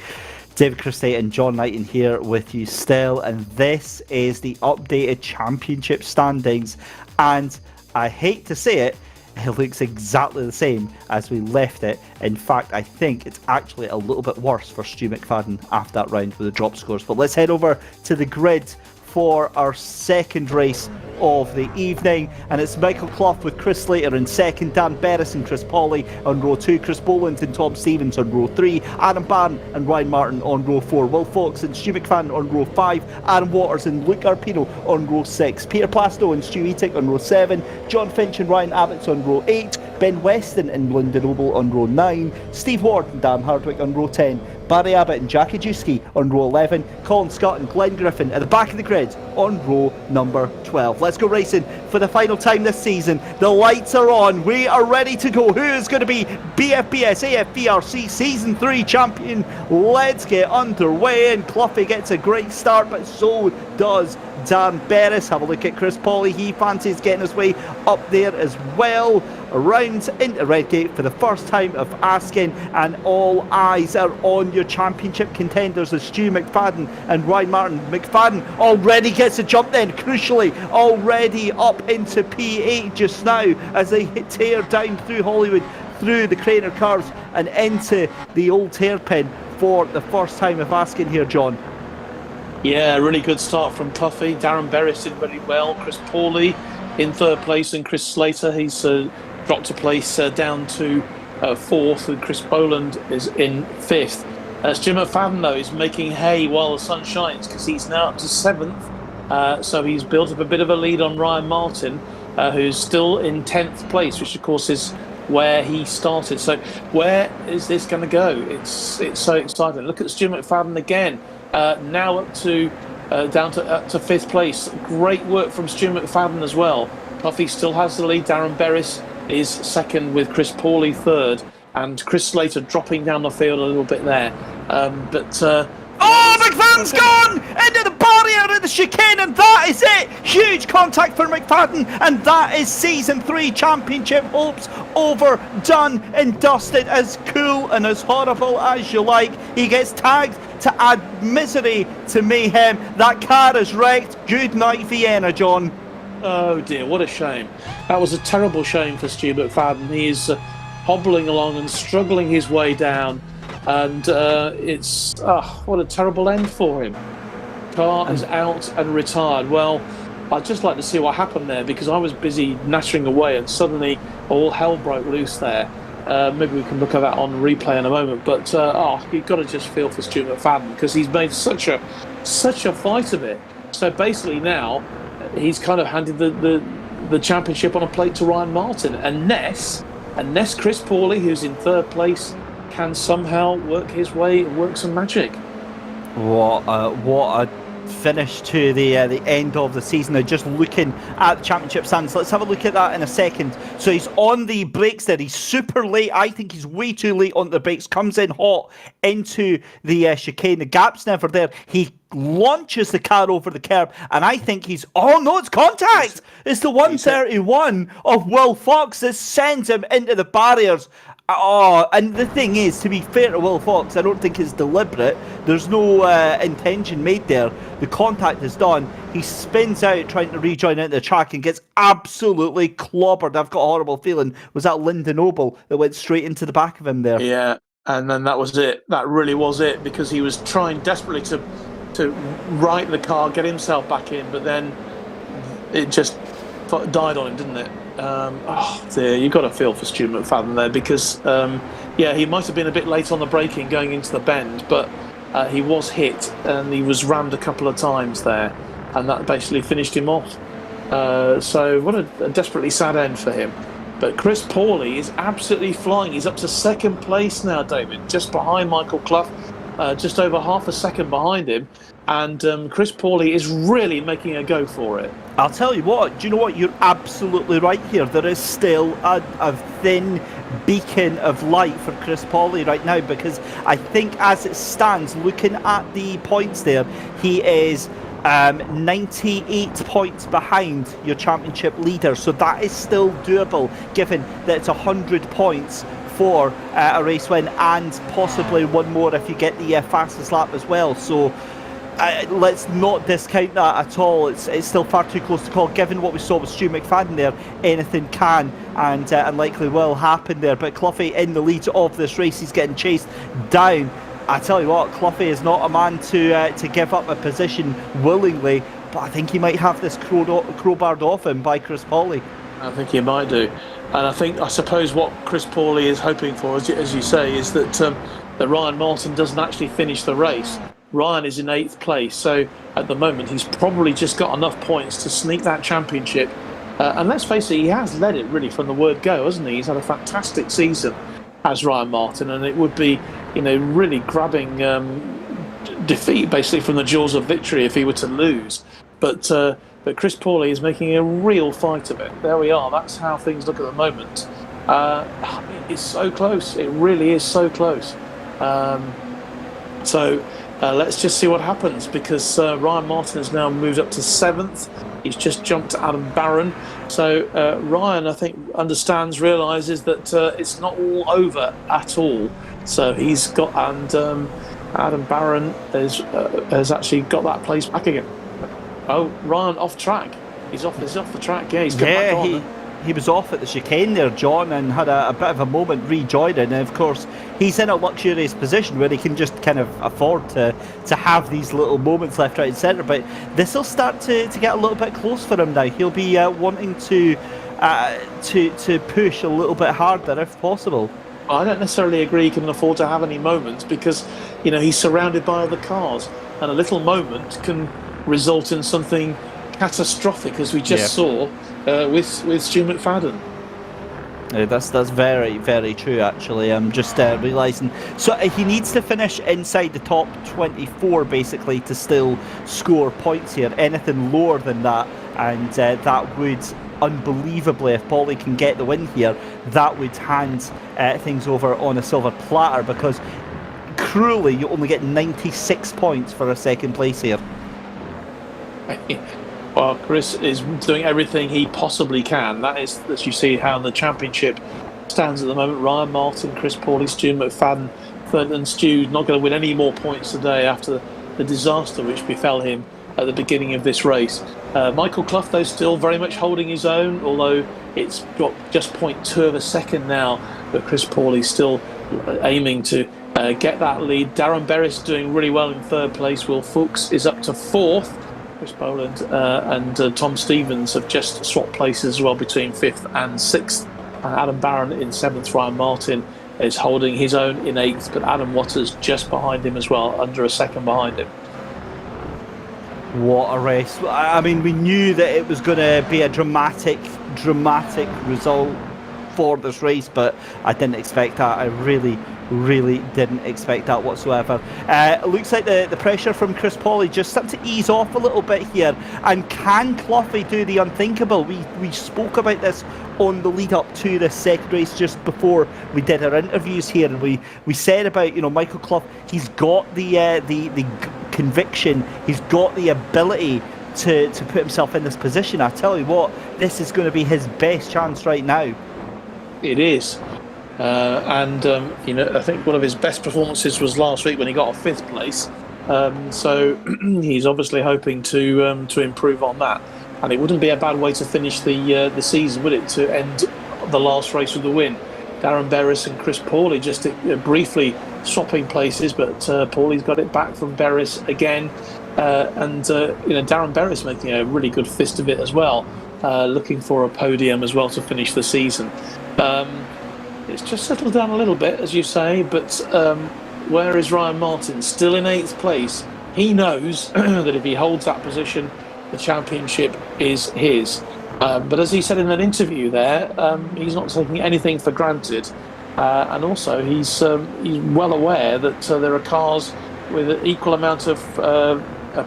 David Christie and John Knighton here with you still, and this is the updated championship standings, and I hate to say it, it looks exactly the same as we left it. In fact, I think it's actually a little bit worse for Stu McFadden after that round with the drop scores. But let's head over to the grid for our second race of the evening, and it's Michael Clough with Chris Slater in second, Dan Berris and Chris Pawley on row 2, Chris Boland and Tom Stevens on row 3, Adam Barron and Ryan Martin on row 4, Will Fox and Stu McFadden on row 5, Adam Waters and Luke Arpino on row 6, Peter Plasto and Stu Etic on row 7, John Finch and Ryan Abbott's on row 8, Ben Weston and Lyndon Noble on row 9, Steve Ward and Dan Hardwick on row 10, Barry Abbott and Jackie Dusky on row 11, Colin Scott and Glenn Griffin at the back of the grid on row number 12. Let's go racing for the final time this season. The lights are on. We are ready to go. Who is going to be BFBS AFVRC Season 3 champion? Let's get underway. And Cloughie gets a great start, but so does Dan Berris. Have a look at Chris Pawley. He fancies getting his way up there as well. Around into Redgate for the first time of asking, and all eyes are on your championship contenders as Stu McFadden and Ryan Martin. McFadden already gets a jump then, crucially, already up into P8 just now as they tear down through Hollywood, through the Craner cars and into the old hairpin for the first time of asking here, John. Yeah, really good start from Cloughie. Darren Berris did very well. Chris Pawley in third place, and Chris Slater, he's dropped a place down to fourth, and Chris Boland is in fifth. Stu McFadden, though, is making hay while the sun shines because he's now up to seventh. So he's built up a bit of a lead on Ryan Martin, who's still in 10th place, which of course is where he started. So where is this going to go? It's so exciting. Look at Stu McFadden again, now up to down to fifth place. Great work from Stu McFadden as well. Cloughie still has the lead. Darren Berris is second with Chris Pawley third, and Chris Slater dropping down the field a little bit there. McFadden's gone into the barrier at the chicane, and that is it. Huge contact for McFadden, and that is Season 3 championship hopes over, done and dusted. As cool and as horrible as you like. He gets tagged to add misery to mayhem. That car is wrecked. Good night, Vienna, John. Oh dear, what a shame. That was a terrible shame for Stu McFadden. He is hobbling along and struggling his way down, and it's what a terrible end for him. Car is out and retired. Well, I'd just like to see what happened there, because I was busy nattering away and suddenly all hell broke loose there. Maybe we can look at that on replay in a moment, but you've got to just feel for Stu McFadden, because he's made such a fight of it. So basically now he's kind of handed the championship on a plate to Ryan Martin, unless Chris Pawley, who's in third place, can somehow work his way, work some magic. What a finish to the end of the season. Now, just looking at the championship stands, let's have a look at that in a second. So he's on the brakes there. He's super late. I think he's way too late on the brakes. Comes in hot into the chicane. The gap's never there. He launches the car over the curb, and I think he's... Oh no, it's contact! It's the 131 of Will Fox that sends him into the barriers. Oh, and the thing is, to be fair to Will Fox, I don't think it's deliberate. There's no intention made there. The contact is done. He spins out trying to rejoin into the track and gets absolutely clobbered. I've got a horrible feeling. Was that Lyndon Noble that went straight into the back of him there? Yeah, and then that was it. That really was it, because he was trying desperately to right the car, get himself back in, but then it just died on him, didn't it? Dear, you've got to feel for Stu McFadden there, because he might have been a bit late on the braking going into the bend, but he was hit and he was rammed a couple of times there, and that basically finished him off. So what a desperately sad end for him. But Chris Pawley is absolutely flying. He's up to second place now, David, just behind Michael Clough, just over half a second behind him. and Chris Pauly is really making a go for it. I'll tell you what, do you know what? You're absolutely right here. There is still a thin beacon of light for Chris Pauly right now, because I think as it stands, looking at the points there, he is 98 points behind your championship leader. So that is still doable, given that it's 100 points for a race win, and possibly one more if you get the fastest lap as well. So let's not discount that at all. It's still far too close to call, given what we saw with Stu McFadden there. Anything can and likely will happen there. But Cloughy in the lead of this race, he's getting chased down. I tell you what, Cloughy is not a man to give up a position willingly, but I think he might have this crowbarred off him by Chris Pauly. I think he might do. And I suppose what Chris Pauly is hoping for, as you say, is that Ryan Martin doesn't actually finish the race. Ryan is in 8th place, so at the moment he's probably just got enough points to sneak that championship. And let's face it, he has led it really from the word go, hasn't he? He's had a fantastic season as Ryan Martin, and it would be, really grabbing defeat basically from the jaws of victory if he were to lose. But Chris Pauly is making a real fight of it. There we are. That's how things look at the moment. It's so close. It really is so close. So let's just see what happens, because Ryan Martin has now moved up to 7th. He's just jumped Adam Barron. So Ryan, I think, realises that it's not all over at all. So he's got, and Adam Barron has actually got that place back again. Oh, Ryan off track. He's off the track. Yeah, he's come back on. He was off at the chicane there, John, and had a bit of a moment rejoining. And of course, he's in a luxurious position where he can just kind of afford to have these little moments left, right, and centre. But this will start to get a little bit close for him now. He'll be wanting to push a little bit harder if possible. I don't necessarily agree he can afford to have any moments, because he's surrounded by other cars, and a little moment can result in something catastrophic, as we just saw with Stu McFadden. That's very, very true, actually. I'm just realising. So he needs to finish inside the top 24, basically, to still score points here. Anything lower than that, and that would, unbelievably, if Pauly can get the win here, that would hand things over on a silver platter, because cruelly you only get 96 points for a second place here. Well, Chris is doing everything he possibly can. That is, as you see how the championship stands at the moment. Ryan Martin, Chris Pauly, Stu McFadden, and Stu not going to win any more points today after the disaster which befell him at the beginning of this race. Michael Clough, though, still very much holding his own, although it's got just 0.2 of a second now, but Chris Pauly's still aiming to get that lead. Darren Berris doing really well in 3rd place. Will Fuchs is up to 4th. Chris Boland and Tom Stevens have just swapped places as well between 5th and 6th. Adam Barron in 7th. Ryan Martin is holding his own in 8th, but Adam Waters just behind him as well, under a second behind him. What a race. I mean, we knew that it was going to be a dramatic result for this race, but I didn't expect that. I really didn't expect that whatsoever. It looks like the pressure from Chris Pauly just starting to ease off a little bit here. And can Cloughy do the unthinkable? We spoke about this on the lead up to this second race just before we did our interviews here, and we said about Michael Clough. He's got the conviction. He's got the ability to put himself in this position. I tell you what, this is going to be his best chance right now. It is. I think one of his best performances was last week when he got a 5th place. So he's obviously hoping to improve on that. And it wouldn't be a bad way to finish the season, would it? To end the last race with a win. Darren Berris and Chris Pauly just briefly swapping places, but Pauly's got it back from Berris again. Darren Berris making a really good fist of it as well, looking for a podium as well to finish the season. It's just settled down a little bit, as you say, but where is Ryan Martin? Still in 8th place. He knows that if he holds that position, the championship is his. But as he said in an interview there, he's not taking anything for granted. And also, he's well aware that there are cars with an equal amount of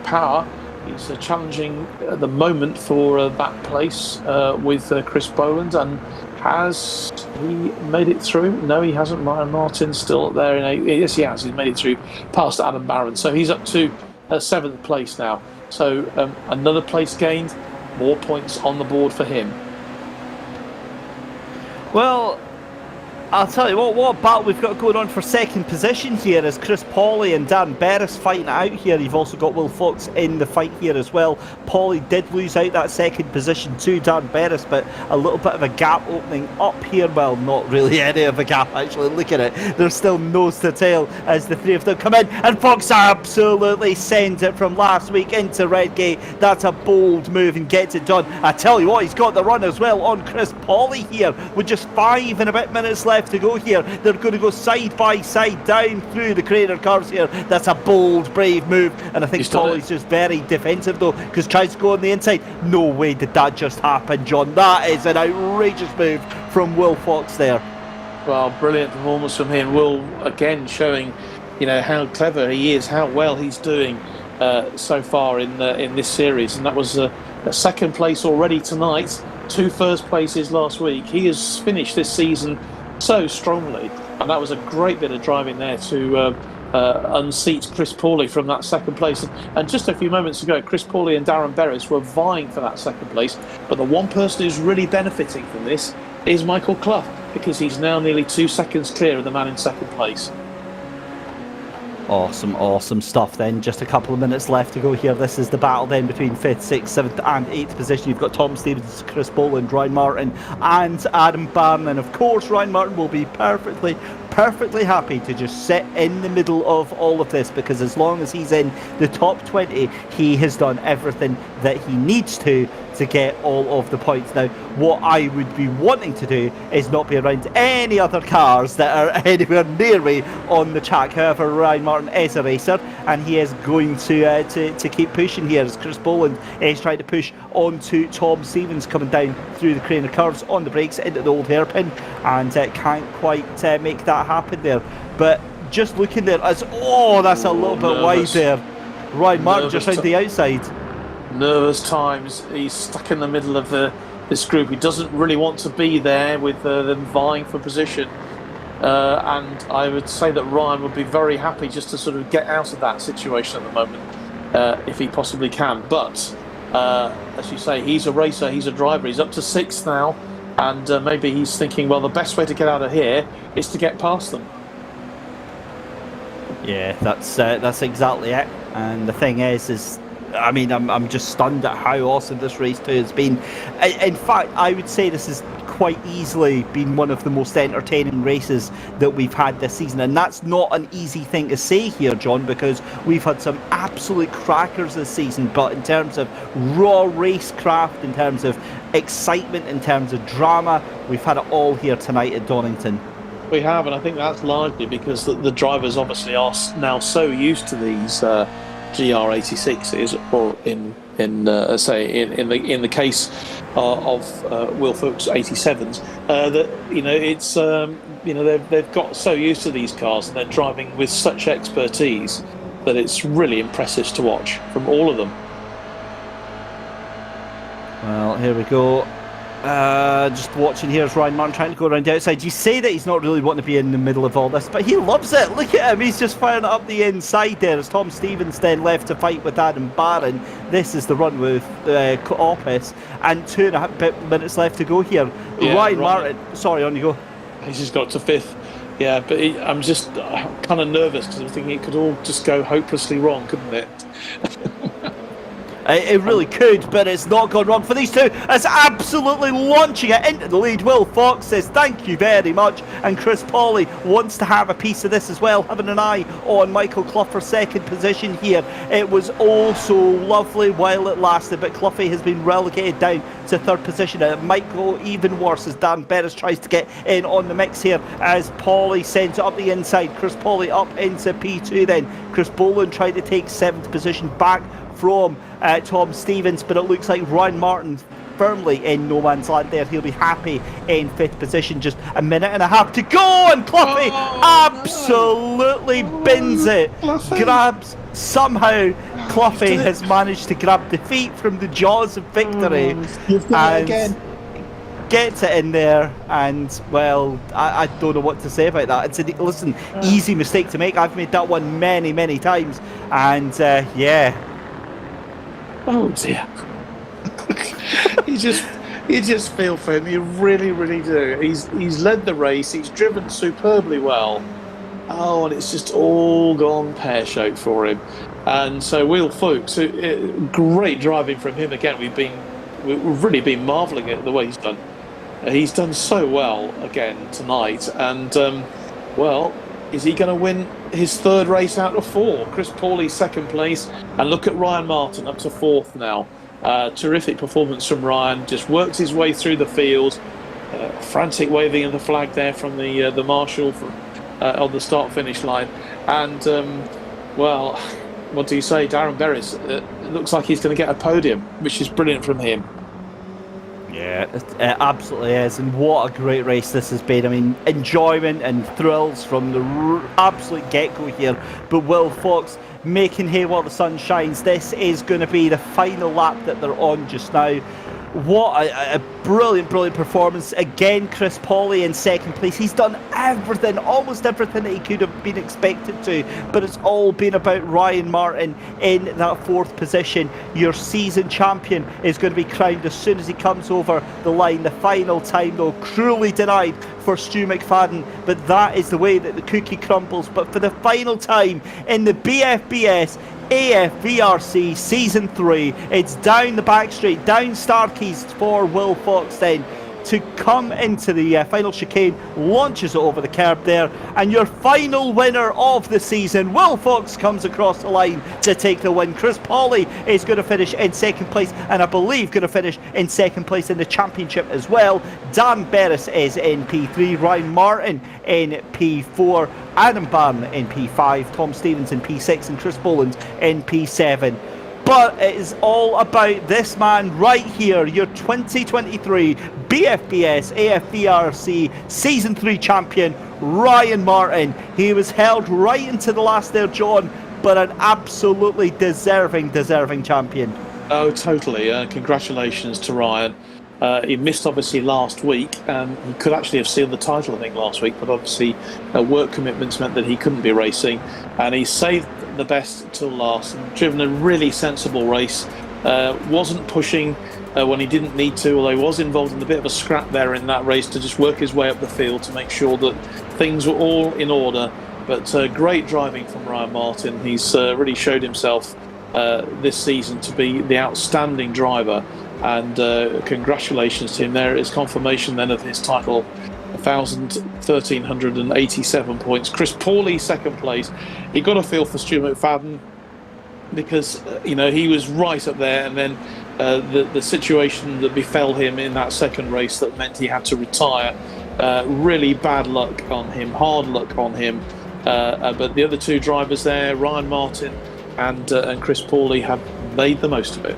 power. He's challenging at the moment for that place with Chris Boland. And has he made it through? No, he hasn't. Ryan Martin's still up there. Yes, he has. He's made it through past Adam Barron. So he's up to 7th place now. So another place gained, more points on the board for him. Well, I'll tell you what battle we've got going on for second position here is Chris Pawley and Dan Berris fighting it out here. You've also got Will Fox in the fight here as well. Pawley did lose out that second position to Dan Berris, but a little bit of a gap opening up here. Well, not really any of a gap, actually. Look at it. There's still nose to tail as the three of them come in, and Fox absolutely sends it from last week into Redgate. That's a bold move and gets it done. I tell you what, he's got the run as well on Chris Pawley here with just 5 and a bit minutes left to go here. They're going to go side by side down through the crater curves here. That's a bold, brave move, and I think Pawley's just very defensive though, because tries to go on the inside. No way did that just happen, John. That is an outrageous move from Will Fox there. Well, brilliant performance from him. Will again showing, how clever he is, how well he's doing so far in this series, and that was a second place already tonight. 2 first places last week. He has finished this season so strongly, and that was a great bit of driving there to unseat Chris Pawley from that second place. And just a few moments ago, Chris Pawley and Darren Berris were vying for that second place, but the one person who's really benefiting from this is Michael Clough, because he's now nearly 2 seconds clear of the man in second place. Awesome stuff then. Just a couple of minutes left to go here. This is the battle then between 5th, 6th, 7th and 8th position. You've got Tom Stevens, Chris Boland, Ryan Martin and Adam Barron. And of course Ryan Martin will be perfectly happy to just sit in the middle of all of this, because as long as he's in the top 20, he has done everything that he needs to get all of the points. Now, what I would be wanting to do is not be around any other cars that are anywhere near me on the track. However, Ryan Martin is a racer, and he is going to keep pushing here as Chris Boland is trying to push onto Tom Stevens, coming down through the craner curves on the brakes into the old hairpin, and can't quite make that happen there. But just looking there, that's a little bit wide there. Ryan Martin just round the outside. Nervous times. He's stuck in the middle of this group. He doesn't really want to be there with them vying for position. And I would say that Ryan would be very happy just to sort of get out of that situation at the moment, if he possibly can. But, as you say, he's a racer, he's a driver. He's up to 6th now. And maybe he's thinking, well, the best way to get out of here is to get past them. Yeah, that's exactly it. And the thing is I mean, I'm just stunned at how awesome this race too has been. In fact, I would say this has quite easily been one of the most entertaining races that we've had this season, and that's not an easy thing to say here, John, because we've had some absolute crackers this season, but in terms of raw racecraft, in terms of excitement, in terms of drama, we've had it all here tonight at Donington. We have, and I think that's largely because the drivers obviously are now so used to these GR86s, or in the case of Will Fox 87s, that it's they've got so used to these cars, and they're driving with such expertise that it's really impressive to watch from all of them. Well, here we go. Just watching here is Ryan Martin trying to go around the outside. You say that he's not really wanting to be in the middle of all this, but he loves it. Look at him, he's just firing it up the inside there as Tom Stevens then left to fight with Adam Barron. This is the run with Opus, and 2.5 minutes left to go here. Yeah, Ryan Martin, sorry, on you go. He's just got to 5th. Yeah, but I'm kind of nervous because I'm thinking it could all just go hopelessly wrong, couldn't it? It really could, but it's not gone wrong for these two. It's absolutely launching it into the lead. Will Fox says thank you very much, and Chris Pawley wants to have a piece of this as well, having an eye on Michael Clough for second position here. It was also lovely while it lasted, but Cloughy has been relegated down to 3rd position, and it might go even worse as Dan Berris tries to get in on the mix here as Pawley sends it up the inside. Chris Pawley up into P2 then. Chris Boland tried to take 7th position back from Tom Stevens, but it looks like Ryan Martin firmly in no man's land there. He'll be happy in 5th position. Just a minute and a half to go, and Cloughy absolutely bins it. somehow Cloughy has managed to grab defeat from the jaws of victory. You've done it again. Gets it in there, and well, I don't know what to say about that. It's an easy mistake to make. I've made that one many times, and yeah. Oh dear. you just feel for him. You really do. He's led the race. He's driven superbly well. Oh, and it's just all gone pear-shaped for him. And so Will Fuchs, great driving from him again. We've really been marvelling at the way he's done. He's done so well again tonight, and well, is he going to win his third race out of 4? Chris Pauly second place, and look at Ryan Martin up to 4th now. Terrific performance from Ryan. Just worked his way through the field. Frantic waving of the flag there from the marshal on the start-finish line, and well, what do you say, Darren Berris? It looks like he's going to get a podium, which is brilliant from him. Yeah, it absolutely is, and what a great race this has been. I mean, enjoyment and thrills from the absolute get-go here, but Will Fox making hay while the sun shines. This is going to be the final lap that they're on just now. What a brilliant performance. Again, Chris Pauly in second place. He's done everything, almost everything that he could have been expected to, but it's all been about Ryan Martin in that 4th position. Your season champion is going to be crowned as soon as he comes over the line. The final time, though, cruelly denied for Stu McFadden, but that is the way that the cookie crumbles. But for the final time in the BFBS AFVRC Season 3, it's down the back straight, down Starkeys for Will Fox then to come into the final chicane, launches it over the curb there, and your final winner of the season, Will Fox, comes across the line to take the win. Chris Pauly is going to finish in second place, and I believe going to finish in second place in the championship as well. Dan Berris is in P3, Ryan Martin in P4, Adam Barn in P5, Tom Stevens in P6, and Chris Boland in P7. But it is all about this man right here, your 2023 BFBS AFVRC Season 3 champion, Ryan Martin. He was held right into the last there, John, but an absolutely deserving champion. Oh, totally. Congratulations to Ryan. He missed, obviously, last week. He could actually have sealed the title, I think, last week, but obviously work commitments meant that he couldn't be racing, and he saved the best till last and driven a really sensible race. Wasn't pushing when he didn't need to, although he was involved in a bit of a scrap there in that race to just work his way up the field to make sure that things were all in order. But great driving from Ryan Martin. He's really showed himself this season to be the outstanding driver, and congratulations to him. There is confirmation then of his title. 1,387 points. Chris Pauly second place. He got a feel for Stu McFadden because he was right up there, and then the situation that befell him in that second race that meant he had to retire, really bad luck on him, hard luck on him, but the other 2 drivers there, Ryan Martin and Chris Pauly, have made the most of it.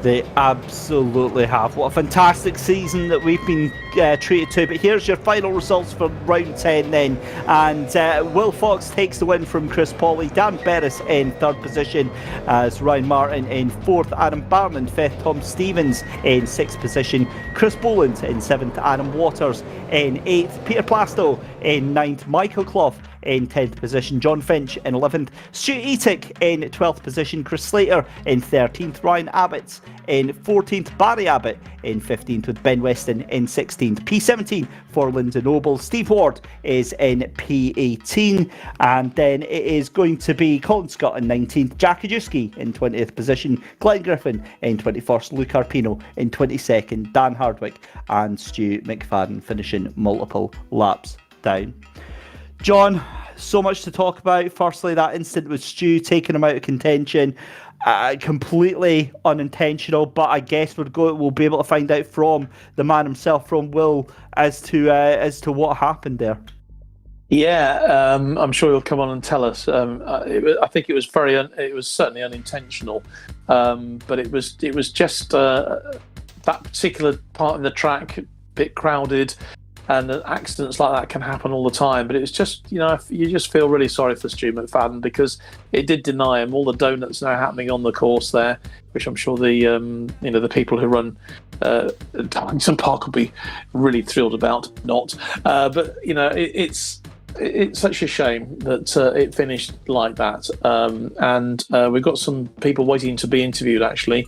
They absolutely have. What a fantastic season that we've been treated to. But here's your final results for round 10 then. And Will Fox takes the win from Chris Pauly. Dan Berris in 3rd position as Ryan Martin in 4th. Adam Barn in 5th. Tom Stevens in 6th position. Chris Boland in 7th. Adam Waters in 8th. Peter Plasto in 9th. Michael Clough in 10th position, John Finch in 11th, Stu Etic in 12th position, Chris Slater in 13th, Ryan Abbott in 14th, Barry Abbott in 15th, with Ben Weston in 16th, P17 for Lyndon Noble, Steve Ward is in P18, and then it is going to be Colin Scott in 19th, Jack Ajewski in 20th position, Glenn Griffin in 21st, Luke Arpino in 22nd, Dan Hardwick and Stu McFadden finishing multiple laps down. John, so much to talk about. Firstly, that incident with Stu taking him out of contention, completely unintentional. But I guess we'll be able to find out from the man himself, from Will, as to what happened there. Yeah, I'm sure he'll come on and tell us. I think it was certainly unintentional, but it was just that particular part of the track, a bit crowded. and accidents like that can happen all the time. But it's just, you just feel really sorry for Stu McFadden, because it did deny him all the donuts now happening on the course there, which I'm sure the the people who run Donington Park will be really thrilled about. Not, but it's such a shame that it finished like that, and we've got some people waiting to be interviewed, actually.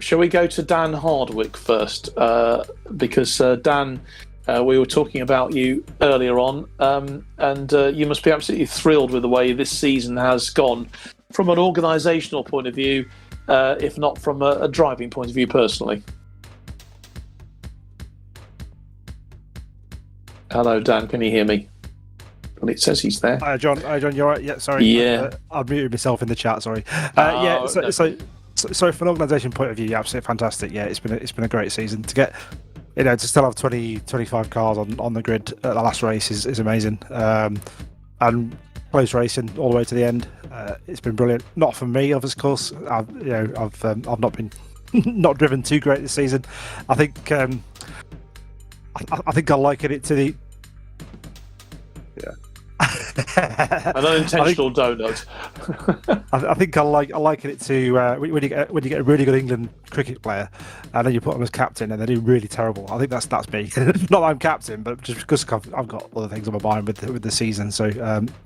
Shall we go to Dan Hardwick first? Because Dan, we were talking about you earlier on, and you must be absolutely thrilled with the way this season has gone from an organisational point of view, if not from a driving point of view personally. Hello, Dan. Can you hear me? Well, it says he's there. Hi, John. You're right. Yeah, sorry. Yeah. I muted myself in the chat. Sorry. No. So from an organisation point of view, absolutely fantastic. Yeah, it's been a great season to get. To still have 25 cars on the grid at the last race is amazing. And close racing all the way to the end. It's been brilliant. Not for me, of course. I've not been not driven too great this season. I think I think I liken it to the. Yeah. An unintentional donut. I think I liken it to when you get a really good England cricket player, and then you put them as captain, and they do really terrible. I think that's me. Not that I'm captain, but just because I've got other things on my mind with the season, so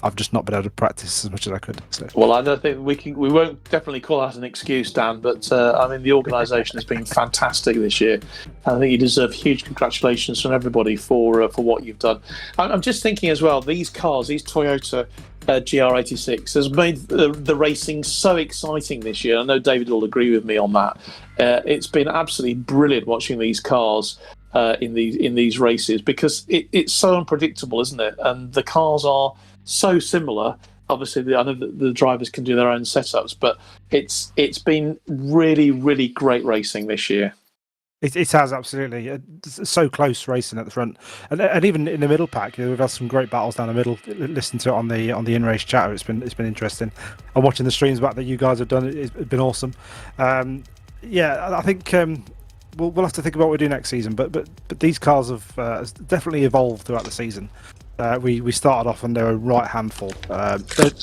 I've just not been able to practice as much as I could. So. Well, I don't think we won't definitely call that an excuse, Dan. But the organisation has been fantastic this year. I think you deserve huge congratulations from everybody for what you've done. I'm just thinking as well, these cars, these Toyota GR86 has made the racing so exciting this year. I know David will agree with me on that. It's been absolutely brilliant watching these cars in these races, because it's so unpredictable, isn't it? And the cars are so similar. Obviously, I know that the drivers can do their own setups, but it's been really, really great racing this year. It has, absolutely. So close racing at the front, and even in the middle pack, we've had some great battles down the middle. Listen to it on the in-race chatter. It's been interesting. And watching the streams back that you guys have done, it's been awesome. I think we'll have to think about what we do next season. But these cars have definitely evolved throughout the season. We started off and they were a right handful.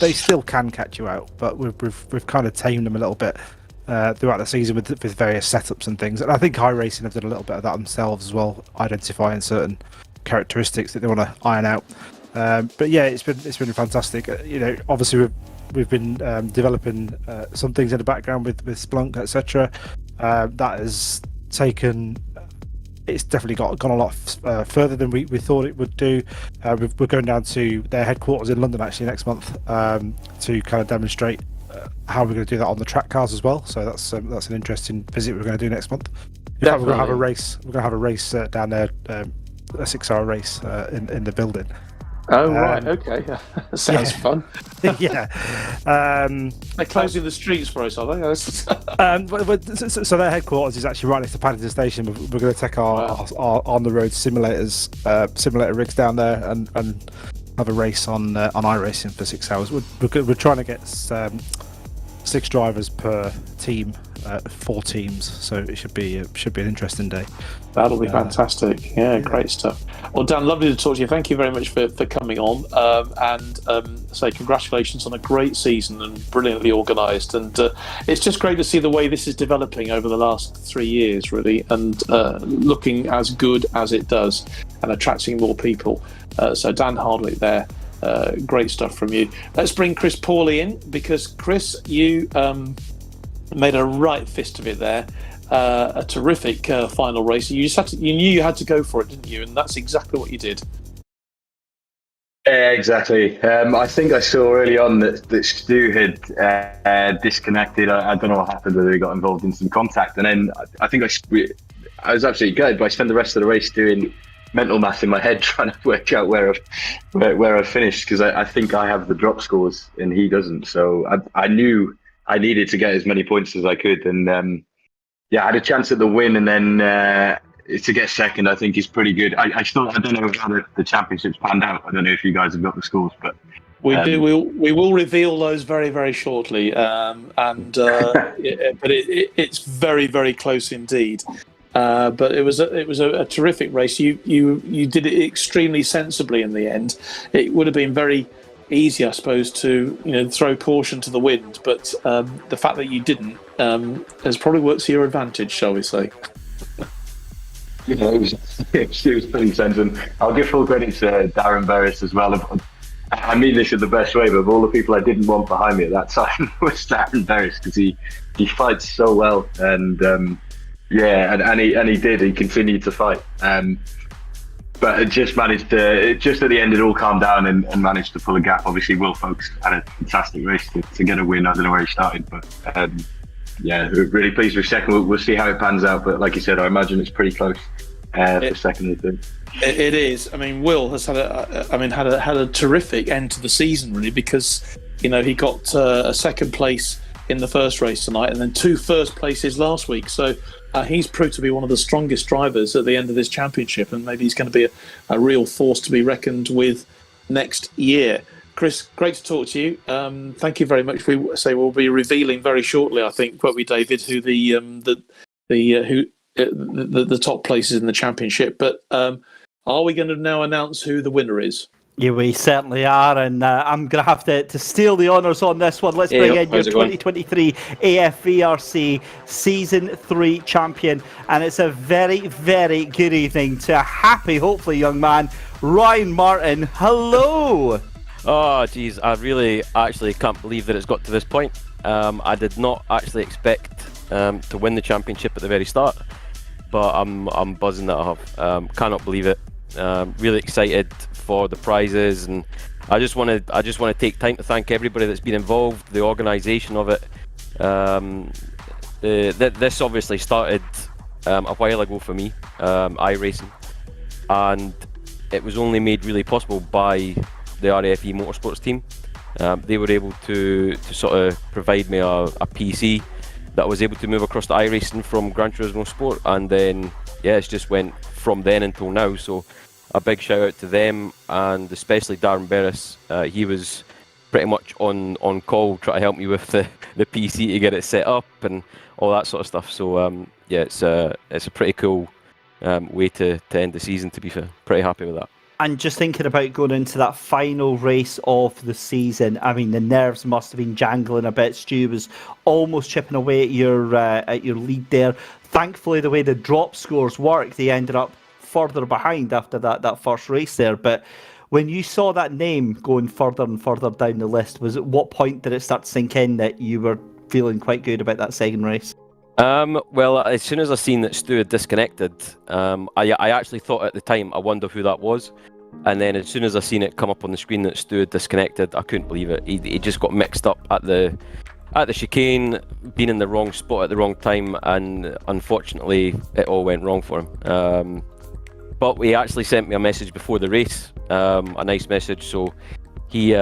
They still can catch you out, but we've kind of tamed them a little bit. Throughout the season with various setups and things, and I think iRacing have done a little bit of that themselves as well, identifying certain characteristics that they want to iron out. But yeah, it's been fantastic. Obviously we've been developing some things in the background with Splunk, etc. That has taken. It's definitely gone a lot further than we thought it would do. We're going down to their headquarters in London actually next month to kind of demonstrate how we're going to do that on the track cars as well. So that's an interesting visit we're going to do next month. In fact, we're going to have a race. We're going to have a race down there, a 6-hour race in the building. Oh right, okay. Sounds fun. Yeah. They're closing the streets for us, are they? So their headquarters is actually right next to Paddington Station. We're going to take our on the road simulator rigs down there and have a race on iRacing for 6 hours. We're trying to get 6 drivers per team, 4 teams, so it should be an interesting day. That'll be fantastic. Yeah, great stuff. Well, Dan, lovely to talk to you. Thank you very much for coming on, and say congratulations on a great season and brilliantly organised. And it's just great to see the way this is developing over the last 3 years, really, and looking as good as it does and attracting more people. So Dan Hardwick there, great stuff from you. Let's bring Chris Pawley in, because Chris, you made a right fist of it there. A terrific final race. You knew you had to go for it, didn't you? And that's exactly what you did. Yeah, exactly. I think I saw early on that Stu had disconnected. I don't know what happened, whether he got involved in some contact. And then I think I was absolutely good, but I spent the rest of the race doing mental math in my head, trying to work out where I finished, because I think I have the drop scores and he doesn't. So I knew I needed to get as many points as I could, and I had a chance at the win, and then to get second, I think is pretty good. I don't know how the championships panned out. I don't know if you guys have got the scores, but we do. We will reveal those very, very shortly, but it's very, very close indeed. But it was a terrific race. You did it extremely sensibly in the end. It would have been very easy, I suppose, to throw caution to the wind, but the fact that you didn't has probably worked to your advantage, shall we say? It was pretty sense, and I'll give full credit to Darren Berris as well. I mean this in the best way, but of all the people I didn't want behind me at that time was Darren Berris, because he fights so well, and he did. He continued to fight, but it just managed to. Just at the end, it all calmed down and managed to pull a gap. Obviously, Will Folks had a fantastic race to get a win. I don't know where he started, but really pleased with second. We'll see how it pans out, but like you said, I imagine it's pretty close for second and third. It is. I mean, Will has had a terrific end to the season, really, because he got a second place in the first race tonight, and then 2 first places last week. So he's proved to be one of the strongest drivers at the end of this championship, and maybe he's going to be a real force to be reckoned with next year. Chris, great to talk to you. Thank you very much. We'll be revealing very shortly, I think, won't we, David, who the top places in the championship. But are we going to now announce who the winner is? Yeah, we certainly are, and I'm going to have to steal the honours on this one. Let's bring in your 2023 AFVRC Season 3 champion, and it's a very, very good evening to a happy, hopefully, young man, Ryan Martin. Hello! Oh, geez, I really actually can't believe that it's got to this point. I did not actually expect to win the championship at the very start, but I'm buzzing that I have. Cannot believe it. Really excited for the prizes, and I just want to take time to thank everybody that's been involved, the organisation of it. This obviously started a while ago for me, iRacing, and it was only made really possible by the RAFE Motorsports team. They were able to sort of provide me a PC that I was able to move across to iRacing from Gran Turismo Sport, and then it's just went from then until now. So a big shout out to them, and especially Darren Berris. He was pretty much on call trying to help me with the PC to get it set up and all that sort of stuff. So it's a pretty cool way to end the season, to be fair. Pretty happy with that. And just thinking about going into that final race of the season, I mean, the nerves must have been jangling a bit. Stu was almost chipping away at your lead there. Thankfully, the way the drop scores worked, they ended up further behind after that first race there. But when you saw that name going further and further down the list, was at what point did it start to sink in that you were feeling quite good about that second race? Well, as soon as I seen that Stu had disconnected, I actually thought at the time, I wonder who that was. And then as soon as I seen it come up on the screen that Stu had disconnected, I couldn't believe it. He just got mixed up at the chicane, being in the wrong spot at the wrong time, and unfortunately it all went wrong for him. But he actually sent me a message before the race, a nice message. So he,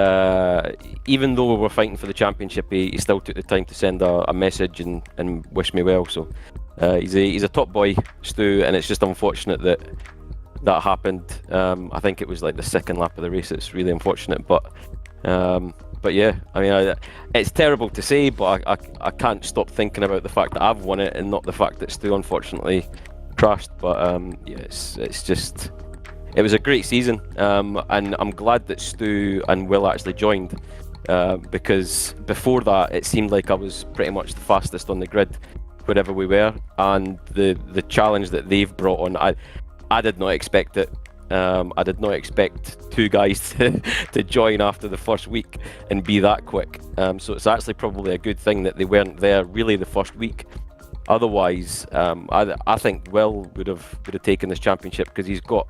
even though we were fighting for the championship, he still took the time to send a message and wish me well. So he's a top boy, Stu, and it's just unfortunate that happened. I think it was like the second lap of the race. It's really unfortunate, but yeah, I mean, it's terrible to say, but I can't stop thinking about the fact that I've won it and not the fact that Stu unfortunately crashed. But it's just, it was a great season, and I'm glad that Stu and Will actually joined, because before that it seemed like I was pretty much the fastest on the grid wherever we were, and the challenge that they've brought on, I did not expect it. I did not expect 2 guys to join after the first week and be that quick. So it's actually probably a good thing that they weren't there really the first week. Otherwise, I think Will would have taken this championship, because he's got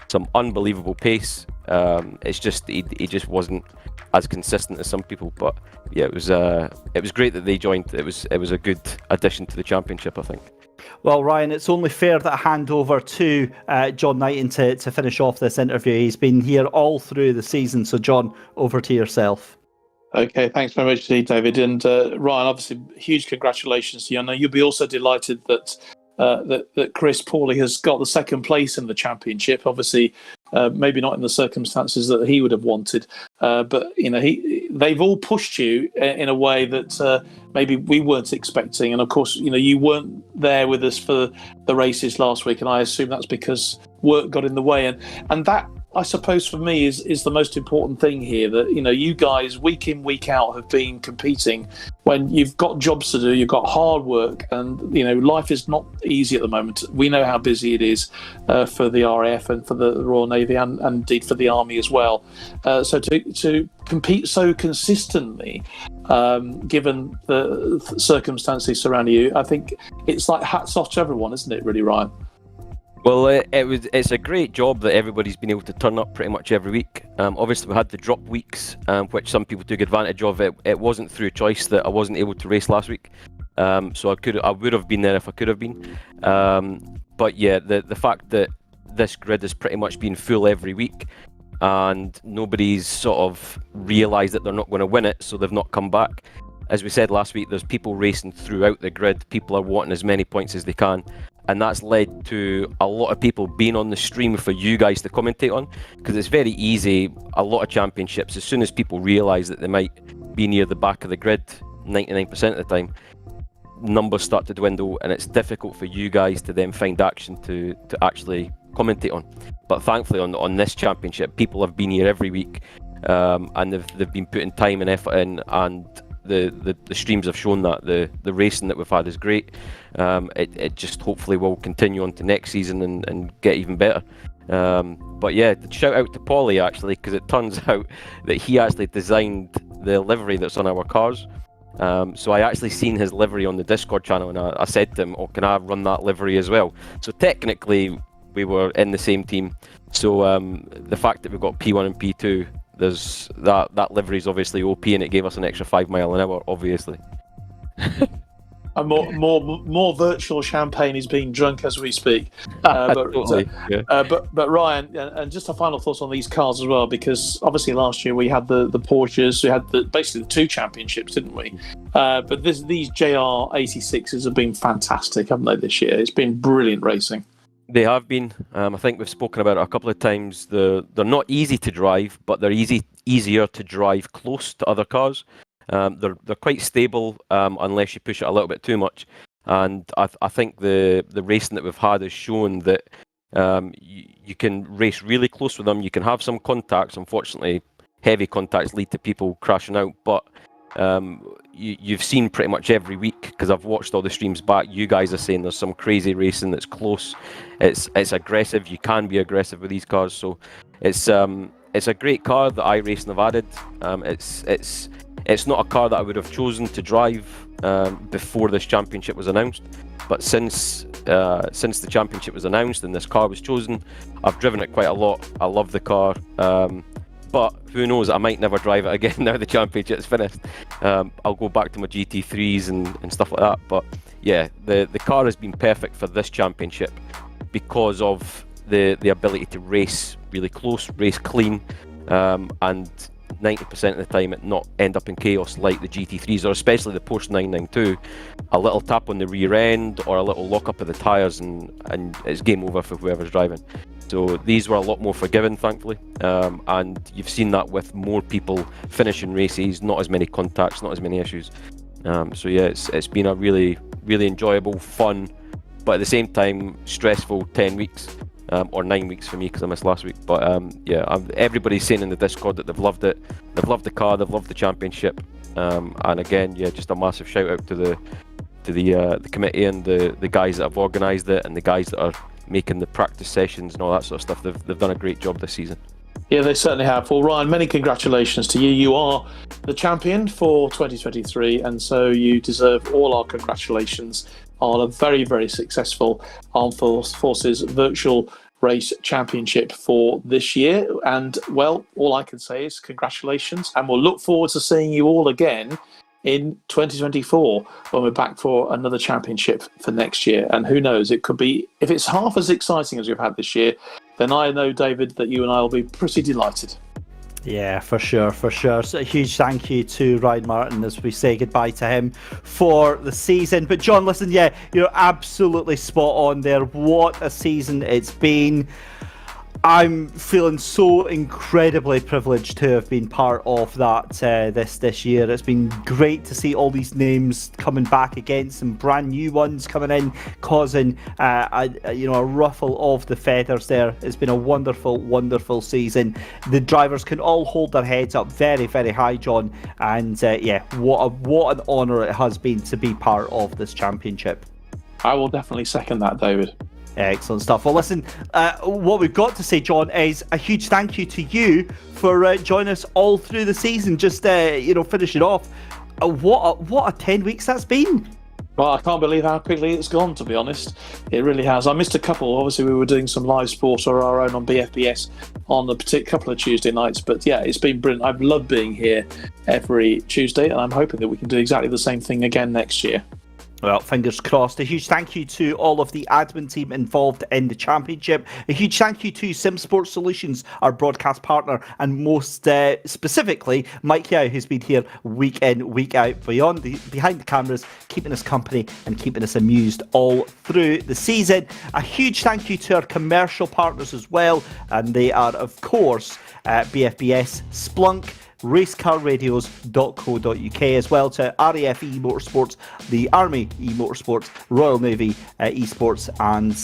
some unbelievable pace. It's just he just wasn't as consistent as some people. But yeah, it was great that they joined. It was a good addition to the championship, I think. Well, Ryan, it's only fair that I hand over to John Knighton to finish off this interview. He's been here all through the season. So, John, over to yourself. Okay, thanks very much, David. And Ryan, obviously, huge congratulations to you. I know you'll be also delighted that Chris Pauly has got the second place in the championship. Obviously, maybe not in the circumstances that he would have wanted. But they've all pushed you in a way that maybe we weren't expecting. And of course, you weren't there with us for the races last week, and I assume that's because work got in the way. And that, I suppose, for me is the most important thing here, that you guys week in, week out have been competing when you've got jobs to do, you've got hard work, and life is not easy at the moment. We know how busy it is for the RAF and for the Royal Navy, and indeed for the Army as well. So to compete so consistently, given the circumstances surrounding you, I think it's like hats off to everyone, isn't it, really, Ryan? Well, it's a great job that everybody's been able to turn up pretty much every week. Obviously, we had the drop weeks, which some people took advantage of. It wasn't through choice that I wasn't able to race last week, so I would have been there if I could have been. But yeah, the fact that this grid has pretty much been full every week, and nobody's sort of realised that they're not going to win it, so they've not come back. As we said last week, there's people racing throughout the grid. People are wanting as many points as they can. And that's led to a lot of people being on the stream for you guys to commentate on, because it's very easy. A lot of championships, as soon as people realise that they might be near the back of the grid 99% of the time, numbers start to dwindle, and it's difficult for you guys to then find action to actually commentate on. But thankfully on this championship, people have been here every week, and they've been putting time and effort in, and the streams have shown that the racing that we've had is great. It just hopefully will continue on to next season and get even better. But yeah, shout out to Paulie actually, because it turns out that he actually designed the livery that's on our cars. So I actually seen his livery on the Discord channel, and I said to him, "Oh, can I run that livery as well?" So technically we were in the same team. So the fact that we've got P1 and P2, there's that livery is obviously OP, and it gave us an extra 5 miles an hour, obviously. And more virtual champagne is being drunk as we speak. Totally, yeah. But Ryan, and just a final thought on these cars as well, because obviously last year we had the Porsches, we had basically the 2 championships, didn't we? But these JR86s have been fantastic, haven't they, this year? It's been brilliant racing. They have been. I think we've spoken about it a couple of times. They're not easy to drive, but they're easier to drive close to other cars. They're quite stable unless you push it a little bit too much. And I think the racing that we've had has shown that you can race really close with them. You can have some contacts. Unfortunately, heavy contacts lead to people crashing out. But you've seen pretty much every week, because I've watched all the streams back, you guys are saying there's some crazy racing that's close. It's aggressive. You can be aggressive with these cars. So it's a great car that iRacing have added. It's not a car that I would have chosen to drive before this championship was announced, but since the championship was announced and this car was chosen, I've driven it quite a lot. I love the car, but who knows, I might never drive it again now the championship's finished. I'll go back to my GT3s and stuff like that. But yeah, the car has been perfect for this championship because of the ability to race really close, race clean, and 90% of the time it not end up in chaos like the GT3s, or especially the Porsche 992. A little tap on the rear end or a little lock up of the tyres and it's game over for whoever's driving. So these were a lot more forgiving, thankfully, and you've seen that with more people finishing races, not as many contacts, not as many issues. So yeah, it's been a really, really enjoyable, fun, but at the same time stressful 10 weeks. Or 9 weeks for me, because I missed last week. But yeah, everybody's saying in the Discord that they've loved it. They've loved the car. They've loved the championship. And again, yeah, just a massive shout out to the committee and the guys that have organised it, and the guys that are making the practice sessions and all that sort of stuff. They've done a great job this season. Yeah, they certainly have. Well, Ryan, many congratulations to you. You are the champion for 2023, and so you deserve all our congratulations on a very, very successful Armed Forces Virtual Race Championship for this year. And, well, all I can say is congratulations, and we'll look forward to seeing you all again in 2024 when we're back for another championship for next year. And who knows, it could be, if it's half as exciting as we've had this year, then I know, David, that you and I will be pretty delighted. Yeah, for sure. So a huge thank you to Ryan Martin as we say goodbye to him for the season. But John, listen, yeah, you're absolutely spot on there. What a season it's been. I'm feeling so incredibly privileged to have been part of that this year. It's been great to see all these names coming back again, some brand new ones coming in, causing a ruffle of the feathers there. It's been a wonderful, wonderful season. The drivers can all hold their heads up very, very high, John. And what an honour it has been to be part of this championship. I will definitely second that, David. Excellent stuff. Well, listen, what we've got to say, John, is a huge thank you to you for joining us all through the season. Just, finishing off. What a 10 weeks that's been. Well, I can't believe how quickly it's gone, to be honest. It really has. I missed a couple. Obviously, we were doing some live sport or our own on BFBS on a couple of Tuesday nights. But yeah, it's been brilliant. I've loved being here every Tuesday, and I'm hoping that we can do exactly the same thing again next year. Well, fingers crossed. A huge thank you to all of the admin team involved in the championship. A huge thank you to Sim Sports Solutions, our broadcast partner, and most specifically, Mike Yao, who's been here week in, week out, behind the cameras, keeping us company and keeping us amused all through the season. A huge thank you to our commercial partners as well, and they are, of course, BFBS, Splunk, racecarradios.co.uk, as well to RAF eMotorsports, the Army eMotorsports, Royal Navy eSports, and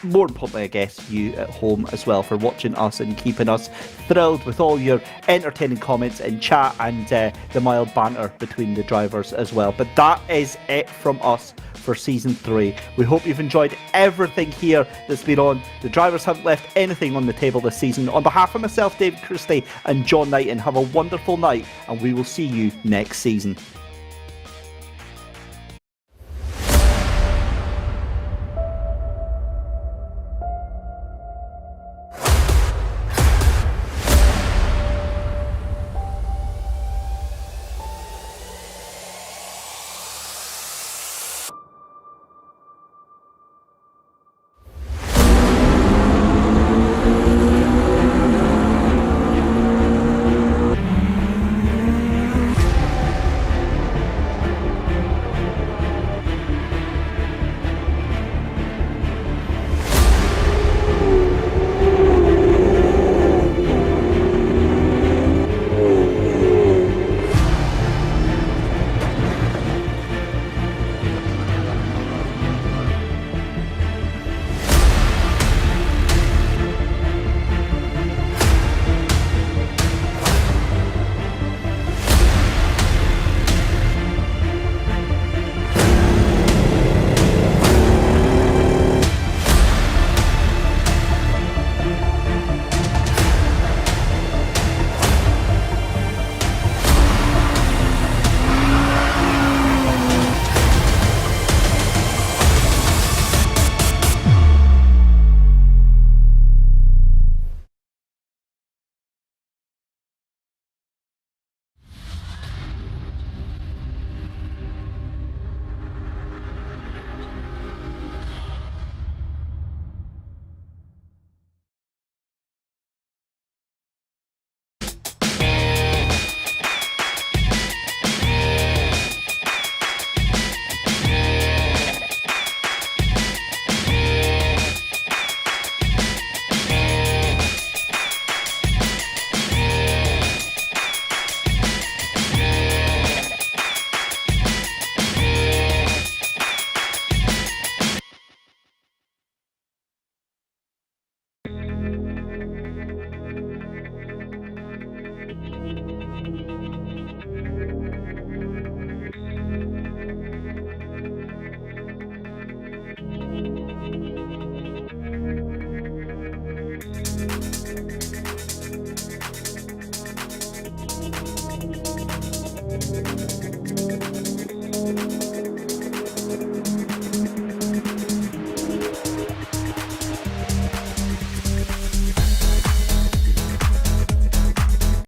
more importantly, I guess, you at home as well for watching us and keeping us thrilled with all your entertaining comments and chat and the mild banter between the drivers as well. But that is it from us for season 3. We hope you've enjoyed everything here that's been on. The drivers haven't left anything on the table this season. On behalf of myself, David Christie, and John Knighton, have a wonderful night, and we will see you next season.